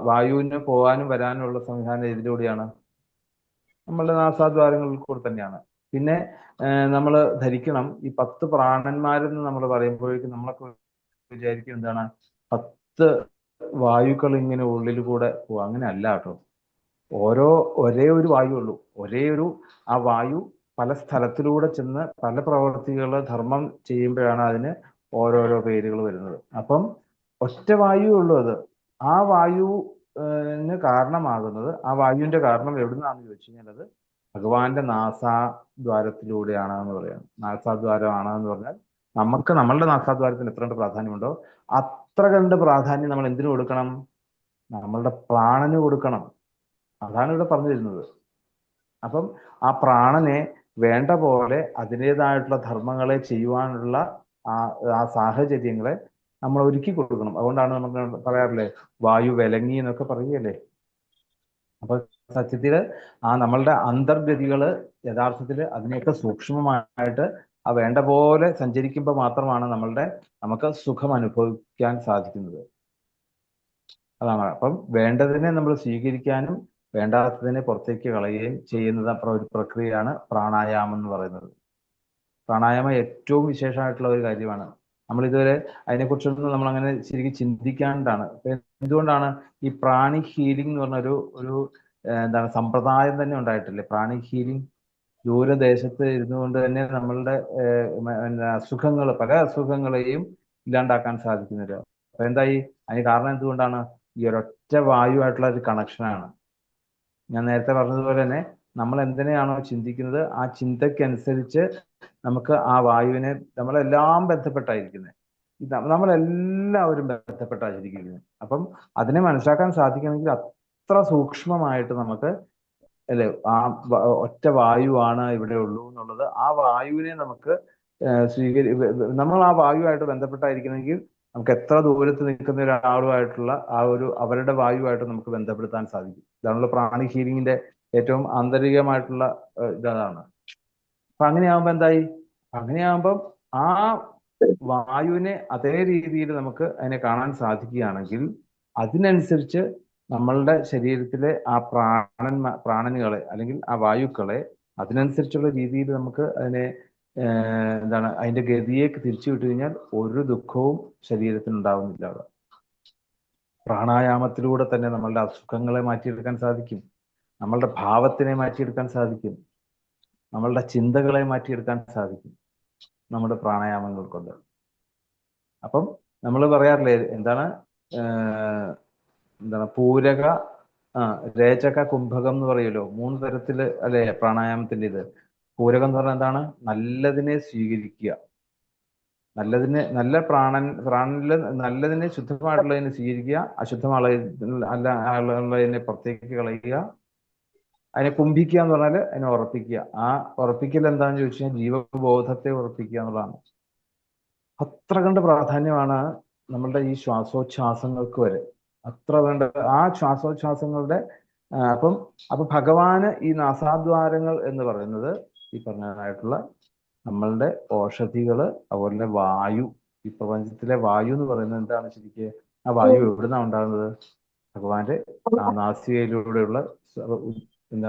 വായുവിന് പോകാനും വരാനുള്ള സംവിധാനം ഇതിലൂടെയാണ്, നമ്മളുടെ നാസാദ്വാരങ്ങളിൽ കൂടെ തന്നെയാണ്. പിന്നെ നമ്മൾ ധരിക്കണം, ഈ 10 പ്രാണന്മാരെന്ന് നമ്മൾ പറയുമ്പോഴേക്കും നമ്മളൊക്കെ വിചാരിക്കും എന്താണ് 10 വായുക്കൾ ഇങ്ങനെ ഉള്ളിൽ കൂടെ പോവാ. അങ്ങനെ അല്ല കേട്ടോ. ഒരേ ഒരു വായു ഉള്ളൂ. ആ വായു പല സ്ഥലത്തിലൂടെ ചെന്ന് പല പ്രവർത്തികൾ ധർമ്മം ചെയ്യുമ്പോഴാണ് അതിന് ഓരോരോ പേരുകൾ വരുന്നത്. അപ്പം ഒറ്റ വായു ഉള്ളൂ. ആ വായുവിന് കാരണമാകുന്നത്, ആ വായുവിന്റെ കാരണം എവിടുന്നാണെന്ന് ചോദിച്ചു കഴിഞ്ഞാൽ അത് ഭഗവാന്റെ നാസാദ്വാരത്തിലൂടെയാണ് എന്ന് പറയാം. നാസാദ്വാരമാണ് എന്ന് പറഞ്ഞാൽ നമ്മളുടെ നാസാദ്വാരത്തിന് എത്ര കണ്ട് പ്രാധാന്യമുണ്ടോ അത്ര കണ്ട് പ്രാധാന്യം നമ്മൾ എന്തിനു കൊടുക്കണം? നമ്മളുടെ പ്രാണന് കൊടുക്കണം. അതാണ് ഇവിടെ പറഞ്ഞു തരുന്നത്. അപ്പം ആ പ്രാണനെ വേണ്ട പോലെ അതിൻ്റെതായിട്ടുള്ള ധർമ്മങ്ങളെ ചെയ്യുവാനുള്ള ആ സാഹചര്യങ്ങളെ നമ്മൾ ഒരുക്കി കൊടുക്കണം. അതുകൊണ്ടാണ് നമുക്ക് പറയാറില്ലേ, വായു വിലങ്ങി എന്നൊക്കെ പറയുകയല്ലേ. അപ്പൊ സത്യത്തില് ആ നമ്മളുടെ അന്തർഗതികള് യഥാർത്ഥത്തിൽ അതിനെയൊക്കെ സൂക്ഷ്മമായിട്ട് ആ വേണ്ട പോലെ സഞ്ചരിക്കുമ്പോൾ മാത്രമാണ് നമുക്ക് സുഖം അനുഭവിക്കാൻ സാധിക്കുന്നത്. അതാണ്. അപ്പം വേണ്ടതിനെ നമ്മൾ സ്വീകരിക്കാനും വേണ്ടാത്തതിനെ പുറത്തേക്ക് കളയുകയും ചെയ്യുന്നത് ഒരു പ്രക്രിയയാണ് പ്രാണായാമം എന്ന് പറയുന്നത്. പ്രാണായാമം ഏറ്റവും വിശേഷമായിട്ടുള്ള ഒരു കാര്യമാണ്. നമ്മൾ ഇതുവരെ അതിനെക്കുറിച്ചൊന്നും നമ്മൾ അങ്ങനെ ശരിക്കും ചിന്തിക്കാണ്ടാണ്. എന്തുകൊണ്ടാണ് ഈ പ്രാണിക് ഹീലിംഗ് എന്ന് പറഞ്ഞ ഒരു എന്താണ് സമ്പ്രദായം തന്നെ ഉണ്ടായിട്ടില്ലേ? പ്രാണിക് ഹീലിംഗ് ദൂരദേശത്ത് ഇരുന്നു കൊണ്ട് തന്നെ നമ്മളുടെ പല അസുഖങ്ങളെയും ഇല്ലാണ്ടാക്കാൻ സാധിക്കുന്നില്ല. അപ്പൊ എന്തായി? അതിന് കാരണം എന്തുകൊണ്ടാണ്? ഈ ഒരൊറ്റ വായുവായിട്ടുള്ള ഒരു കണക്ഷനാണ്. ഞാൻ നേരത്തെ പറഞ്ഞതുപോലെ തന്നെ നമ്മൾ എന്തിനെയാണോ ചിന്തിക്കുന്നത് ആ ചിന്തയ്ക്കനുസരിച്ച് നമുക്ക് ആ വായുവിനെ, നമ്മളെല്ലാം ബന്ധപ്പെട്ടായിരിക്കുന്നത്. നമ്മളെല്ലാവരും ബന്ധപ്പെട്ടായിരിക്കുന്നത്. അപ്പം അതിനെ മനസ്സിലാക്കാൻ സാധിക്കണമെങ്കിൽ അത്ര സൂക്ഷ്മമായിട്ട് നമുക്ക്, അല്ലെ, ആ ഒറ്റ വായുവാണ് ഇവിടെ ഉള്ളൂ എന്നുള്ളത്, ആ വായുവിനെ നമുക്ക് നമ്മൾ ആ വായുവായിട്ട് ബന്ധപ്പെട്ടായിരിക്കണമെങ്കിൽ നമുക്ക് എത്ര ദൂരത്ത് നിൽക്കുന്ന ഒരാളുമായിട്ടുള്ള അവരുടെ വായുവായിട്ട് നമുക്ക് ബന്ധപ്പെടുത്താൻ സാധിക്കും. ഇതാണല്ലോ പ്രാണി ഹീലിംഗിന്റെ ഏറ്റവും ആന്തരികമായിട്ടുള്ള ഇതാണ്. അപ്പൊ അങ്ങനെയാകുമ്പോ എന്തായി? അങ്ങനെയാകുമ്പം ആ വായുവിനെ അതേ രീതിയിൽ നമുക്ക് അതിനെ കാണാൻ സാധിക്കുകയാണെങ്കിൽ അതിനനുസരിച്ച് നമ്മളുടെ ശരീരത്തിലെ ആ പ്രാണനുകളെ അല്ലെങ്കിൽ ആ വായുക്കളെ അതിനനുസരിച്ചുള്ള രീതിയിൽ നമുക്ക് അതിനെ അതിന്റെ ഗതിയേക്ക് തിരിച്ചു വിട്ടു കഴിഞ്ഞാൽ ഒരു ദുഃഖവും ശരീരത്തിന് ഉണ്ടാവുന്നില്ല. പ്രാണായാമത്തിലൂടെ തന്നെ നമ്മളുടെ അസുഖങ്ങളെ മാറ്റിയെടുക്കാൻ സാധിക്കും, നമ്മളുടെ ഭാവത്തിനെ മാറ്റിയെടുക്കാൻ സാധിക്കും, നമ്മളുടെ ചിന്തകളെ മാറ്റിയെടുക്കാൻ സാധിക്കും നമ്മുടെ പ്രാണായാമങ്ങൾ കൊണ്ട്. അപ്പം നമ്മൾ പറയാറില്ലേ, എന്താണ് പൂരക, രേചക, കുംഭകം എന്ന് പറയുമല്ലോ. 3 തരത്തില് അല്ലെ പ്രാണായാമത്തിന്റെ ഇത്. പൂരകം എന്ന് പറഞ്ഞാൽ എന്താണ്? നല്ലതിനെ സ്വീകരിക്കുക. നല്ല പ്രാണനില് നല്ലതിനെ ശുദ്ധമായിട്ടുള്ളതിനെ സ്വീകരിക്കുക, അശുദ്ധമുള്ളതിനെ പുറത്തേക്ക് കളയുക. അതിനെ കുംഭിക്കുക എന്ന് പറഞ്ഞാൽ അതിനെ ഉറപ്പിക്കുക. ആ ഉറപ്പിക്കൽ എന്താണെന്ന് ചോദിച്ചു കഴിഞ്ഞാൽ ജീവബോധത്തെ ഉറപ്പിക്കുക എന്നുള്ളതാണ്. അത്ര കണ്ട് പ്രാധാന്യമാണ് നമ്മളുടെ ഈ ശ്വാസോച്ഛ്വാസങ്ങൾക്ക് വരെ. അത്ര കണ്ട് ആ ശ്വാസോച്ഛ്വാസങ്ങളുടെ അപ്പൊ ഭഗവാന് ഈ നാസാദ്വാരങ്ങൾ എന്ന് പറയുന്നത് ഈ പറഞ്ഞതായിട്ടുള്ള നമ്മളുടെ ഔഷധികള്, അതുപോലെ വായു. ഈ പ്രപഞ്ചത്തിലെ വായു എന്ന് പറയുന്നത് എന്താണ് ശരിക്ക്? ആ വായു എവിടുന്നാണ് ഉണ്ടാകുന്നത്? ഭഗവാന്റെ നാസികയിലൂടെയുള്ള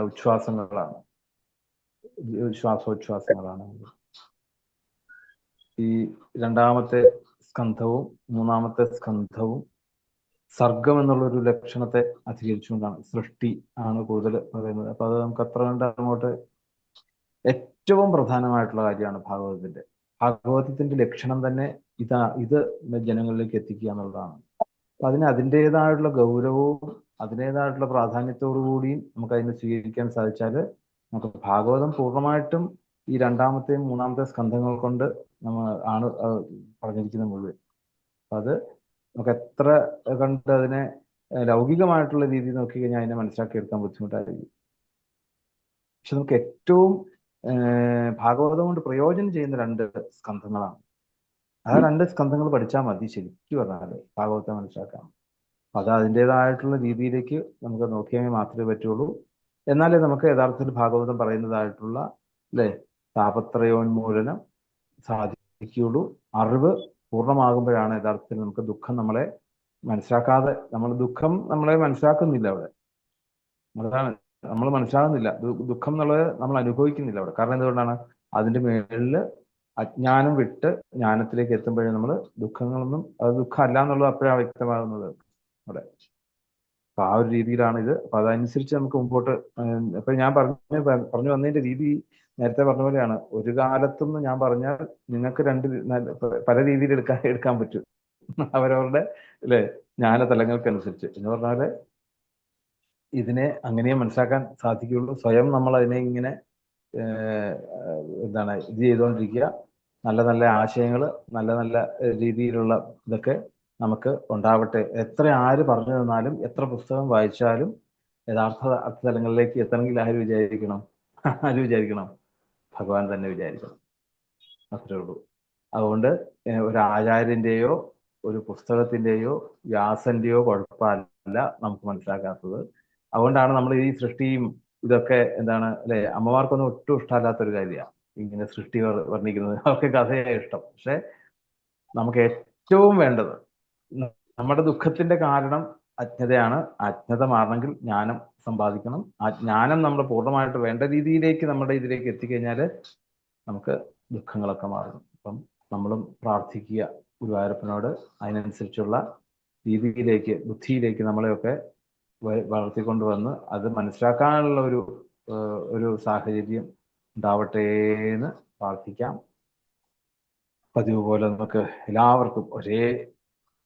ഉച്ഛ്വാസങ്ങളാണ്, ശ്വാസോച്ഛ്വാസങ്ങളാണ്. ഈ രണ്ടാമത്തെ സ്കന്ധവും മൂന്നാമത്തെ സ്കന്ധവും സർഗം എന്നുള്ളൊരു ലക്ഷണത്തെ അധികരിച്ചുകൊണ്ടാണ്. സൃഷ്ടി ആണ് കൂടുതൽ പറയുന്നത്. അപ്പൊ അത് നമുക്ക് അത്ര കണ്ട് അങ്ങോട്ട് ഏറ്റവും പ്രധാനമായിട്ടുള്ള കാര്യമാണ് ഭാഗവതത്തിന്റെ ലക്ഷണം തന്നെ ഇത് ജനങ്ങളിലേക്ക് എത്തിക്കുക എന്നുള്ളതാണ്. അപ്പൊ അതിൻ്റെതായിട്ടുള്ള ഗൗരവവും അതിൻ്റെതായിട്ടുള്ള പ്രാധാന്യത്തോടു കൂടിയും നമുക്ക് അതിനെ സ്വീകരിക്കാൻ സാധിച്ചാൽ നമുക്ക് ഭാഗവതം പൂർണ്ണമായിട്ടും ഈ രണ്ടാമത്തെയും മൂന്നാമത്തെ സ്കന്ധങ്ങൾ കൊണ്ട് ആണ് പറഞ്ഞിരിക്കുന്നത് മുഴുവൻ. അപ്പൊ അത് നമുക്ക് എത്ര കണ്ട് അതിനെ ലൗകികമായിട്ടുള്ള രീതിയിൽ നോക്കി കഴിഞ്ഞാൽ അതിനെ മനസ്സിലാക്കിയെടുക്കാൻ ബുദ്ധിമുട്ടായിരിക്കും. പക്ഷെ നമുക്ക് ഏറ്റവും ഭാഗവതം കൊണ്ട് പ്രയോജനം ചെയ്യുന്ന 2 സ്കന്ധങ്ങളാണ്. ആ 2 സ്കന്ധങ്ങൾ പഠിച്ചാൽ മതി ശരിക്കും പറഞ്ഞാൽ ഭാഗവതത്തെ മനസ്സിലാക്കാം. അത് അതിൻ്റെതായിട്ടുള്ള രീതിയിലേക്ക് നമുക്ക് നോക്കിയാൽ മാത്രമേ പറ്റുള്ളൂ. എന്നാലേ നമുക്ക് യഥാർത്ഥത്തിൽ ഭാഗവതം പറയുന്നതായിട്ടുള്ള താപത്രയോന്മൂലനം സാധിക്കുകയുള്ളൂ. അറിവ് പൂർണ്ണമാകുമ്പോഴാണ് യഥാർത്ഥത്തിൽ നമുക്ക് ദുഃഖം നമ്മളെ മനസ്സിലാക്കുന്നില്ല അവിടെ. അതാണ് നമ്മൾ മനസ്സിലാകുന്നില്ല. ദുഃഖം എന്നുള്ളത് നമ്മൾ അനുഭവിക്കുന്നില്ല അവിടെ. കാരണം എന്തുകൊണ്ടാണ്? അതിന്റെ മേളിൽ അജ്ഞാനം വിട്ട് ജ്ഞാനത്തിലേക്ക് എത്തുമ്പോഴേ നമ്മൾ ദുഃഖങ്ങളൊന്നും അത് ദുഃഖം അല്ല എന്നുള്ളത് അപ്പോഴാണ് വ്യക്തമാകുന്നത് അവിടെ. അപ്പൊ ആ ഒരു രീതിയിലാണ് ഇത്. അപ്പൊ അതനുസരിച്ച് നമുക്ക് മുമ്പോട്ട് ഇപ്പൊ ഞാൻ പറഞ്ഞു വന്നതിന്റെ രീതി നേരത്തെ പറഞ്ഞ പോലെയാണ്. ഒരു കാലത്തും ഞാൻ പറഞ്ഞാൽ നിങ്ങൾക്ക് പല രീതിയിൽ എടുക്കാൻ പറ്റും അവരവരുടെ ജ്ഞാനതലങ്ങൾക്കനുസരിച്ച്. എന്ന് പറഞ്ഞാല് ഇതിനെ അങ്ങനെ മനസ്സിലാക്കാൻ സാധിക്കുകയുള്ളൂ. സ്വയം നമ്മൾ അതിനെ ഇങ്ങനെ ഇത് ചെയ്തുകൊണ്ടിരിക്കുക. നല്ല നല്ല ആശയങ്ങൾ, നല്ല നല്ല രീതിയിലുള്ള ഇതൊക്കെ നമുക്ക് ഉണ്ടാവട്ടെ. ആര് പറഞ്ഞു തന്നാലും എത്ര പുസ്തകം വായിച്ചാലും യഥാർത്ഥ അർത്ഥതലങ്ങളിലേക്ക് എത്തണമെങ്കിൽ ആര് വിചാരിക്കണം? ഭഗവാൻ തന്നെ വിചാരിക്കണം. അത്രേ ഉള്ളൂ. അതുകൊണ്ട് ഒരു ആചാര്യന്റെയോ ഒരു പുസ്തകത്തിന്റെയോ വ്യാസന്റെയോ കുഴപ്പമല്ല നമുക്ക് മനസ്സിലാക്കാത്തത്. അതുകൊണ്ടാണ് നമ്മൾ ഈ സൃഷ്ടിയും ഇതൊക്കെ അമ്മമാർക്കൊന്നും ഒട്ടും ഇഷ്ടമല്ലാത്തൊരു കാര്യമാണ് ഇങ്ങനെ സൃഷ്ടി വർണ്ണിക്കുന്നത്. അവർക്ക് കഥയായി ഇഷ്ടം. പക്ഷെ നമുക്ക് ഏറ്റവും വേണ്ടത് നമ്മുടെ ദുഃഖത്തിന്റെ കാരണം അജ്ഞതയാണ്. അജ്ഞത മാറണമെങ്കിൽ ജ്ഞാനം സമ്പാദിക്കണം. ആ ജ്ഞാനം നമ്മൾ പൂർണ്ണമായിട്ട് വേണ്ട രീതിയിലേക്ക് നമ്മുടെ ഇതിലേക്ക് എത്തിക്കഴിഞ്ഞാൽ നമുക്ക് ദുഃഖങ്ങളൊക്കെ മാറും. അപ്പം നമ്മളും പ്രാർത്ഥിക്കുക ഗുരുവായൂരപ്പനോട് അതിനനുസരിച്ചുള്ള രീതിയിലേക്ക്, ബുദ്ധിയിലേക്ക് നമ്മളെയൊക്കെ വളർത്തിക്കൊണ്ടുവന്ന് അത് മനസ്സിലാക്കാനുള്ള ഒരു സാഹചര്യം ഉണ്ടാവട്ടെ എന്ന് പ്രാർത്ഥിക്കാം. പതിവ് പോലെ നമുക്ക് എല്ലാവർക്കും ഒരേ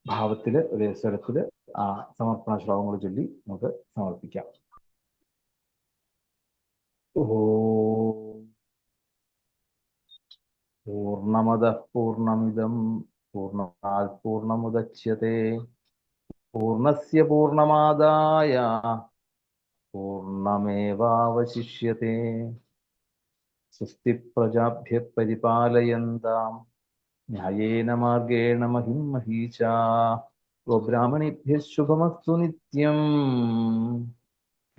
ഭാവത്തില് ഒരേ സ്വരത്തില് ആ സമർപ്പണ ശ്ലോകങ്ങൾ ചൊല്ലി നമുക്ക് സമർപ്പിക്കാം. പൂർണ്ണമദഃ പൂർണ്ണമിദം പൂർണ്ണാത് പൂർണ്ണമുദച്യത്തെ പൂർണ്ണസ്യ പൂർണ്ണമാദായ പൂർണ്ണമേവാവശിഷ്യത്തെ. സ്വസ്തി പ്രജാഭ്യഃ പരിപാലയന്താം ന്യായേന മാർഗേണ മഹിം മഹീചാ. ഗോബ്രാഹ്മണേഭ്യഃ ശുഭമസ്തു നിത്യം.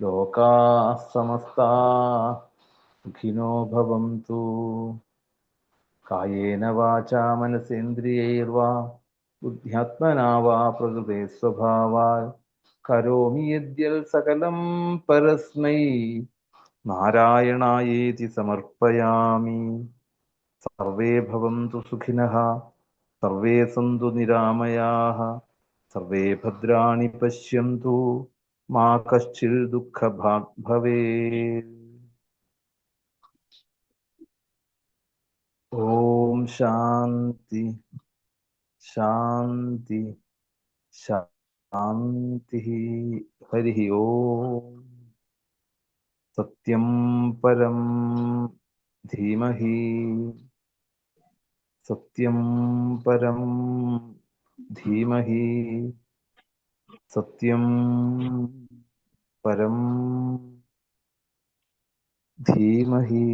ലോകാഃ സമസ്താഃ സുഖിനോ ഭവന്തു. കായേന വാചാ മനസേന്ദ്രിയൈർവാ ബുദ്ധ്യാത്മനാ വാ പ്രകൃതേ സ്വഭാവാൽ കരോമി യദ്യൽ സകലം പരസ്മൈ നാരായണായേതി സമർപ്പയാമി. സർവേ ഭവന്തു സുഖിനഃ, സർവേ സന്തു നിരാമയാഃ, സർവേ ഭദ്രാണി പശ്യന്തു, മാ കശ്ചിൽ ദുഃഖഭാഗ് ഭവേത്. ഓം ശാന്തി ശാന്തി ശാന്തി. ഹരി ഓം. സത്യം പരം ധീമഹി സത്യം പരം ധീമഹി. സത്യം പരം ധീമഹി.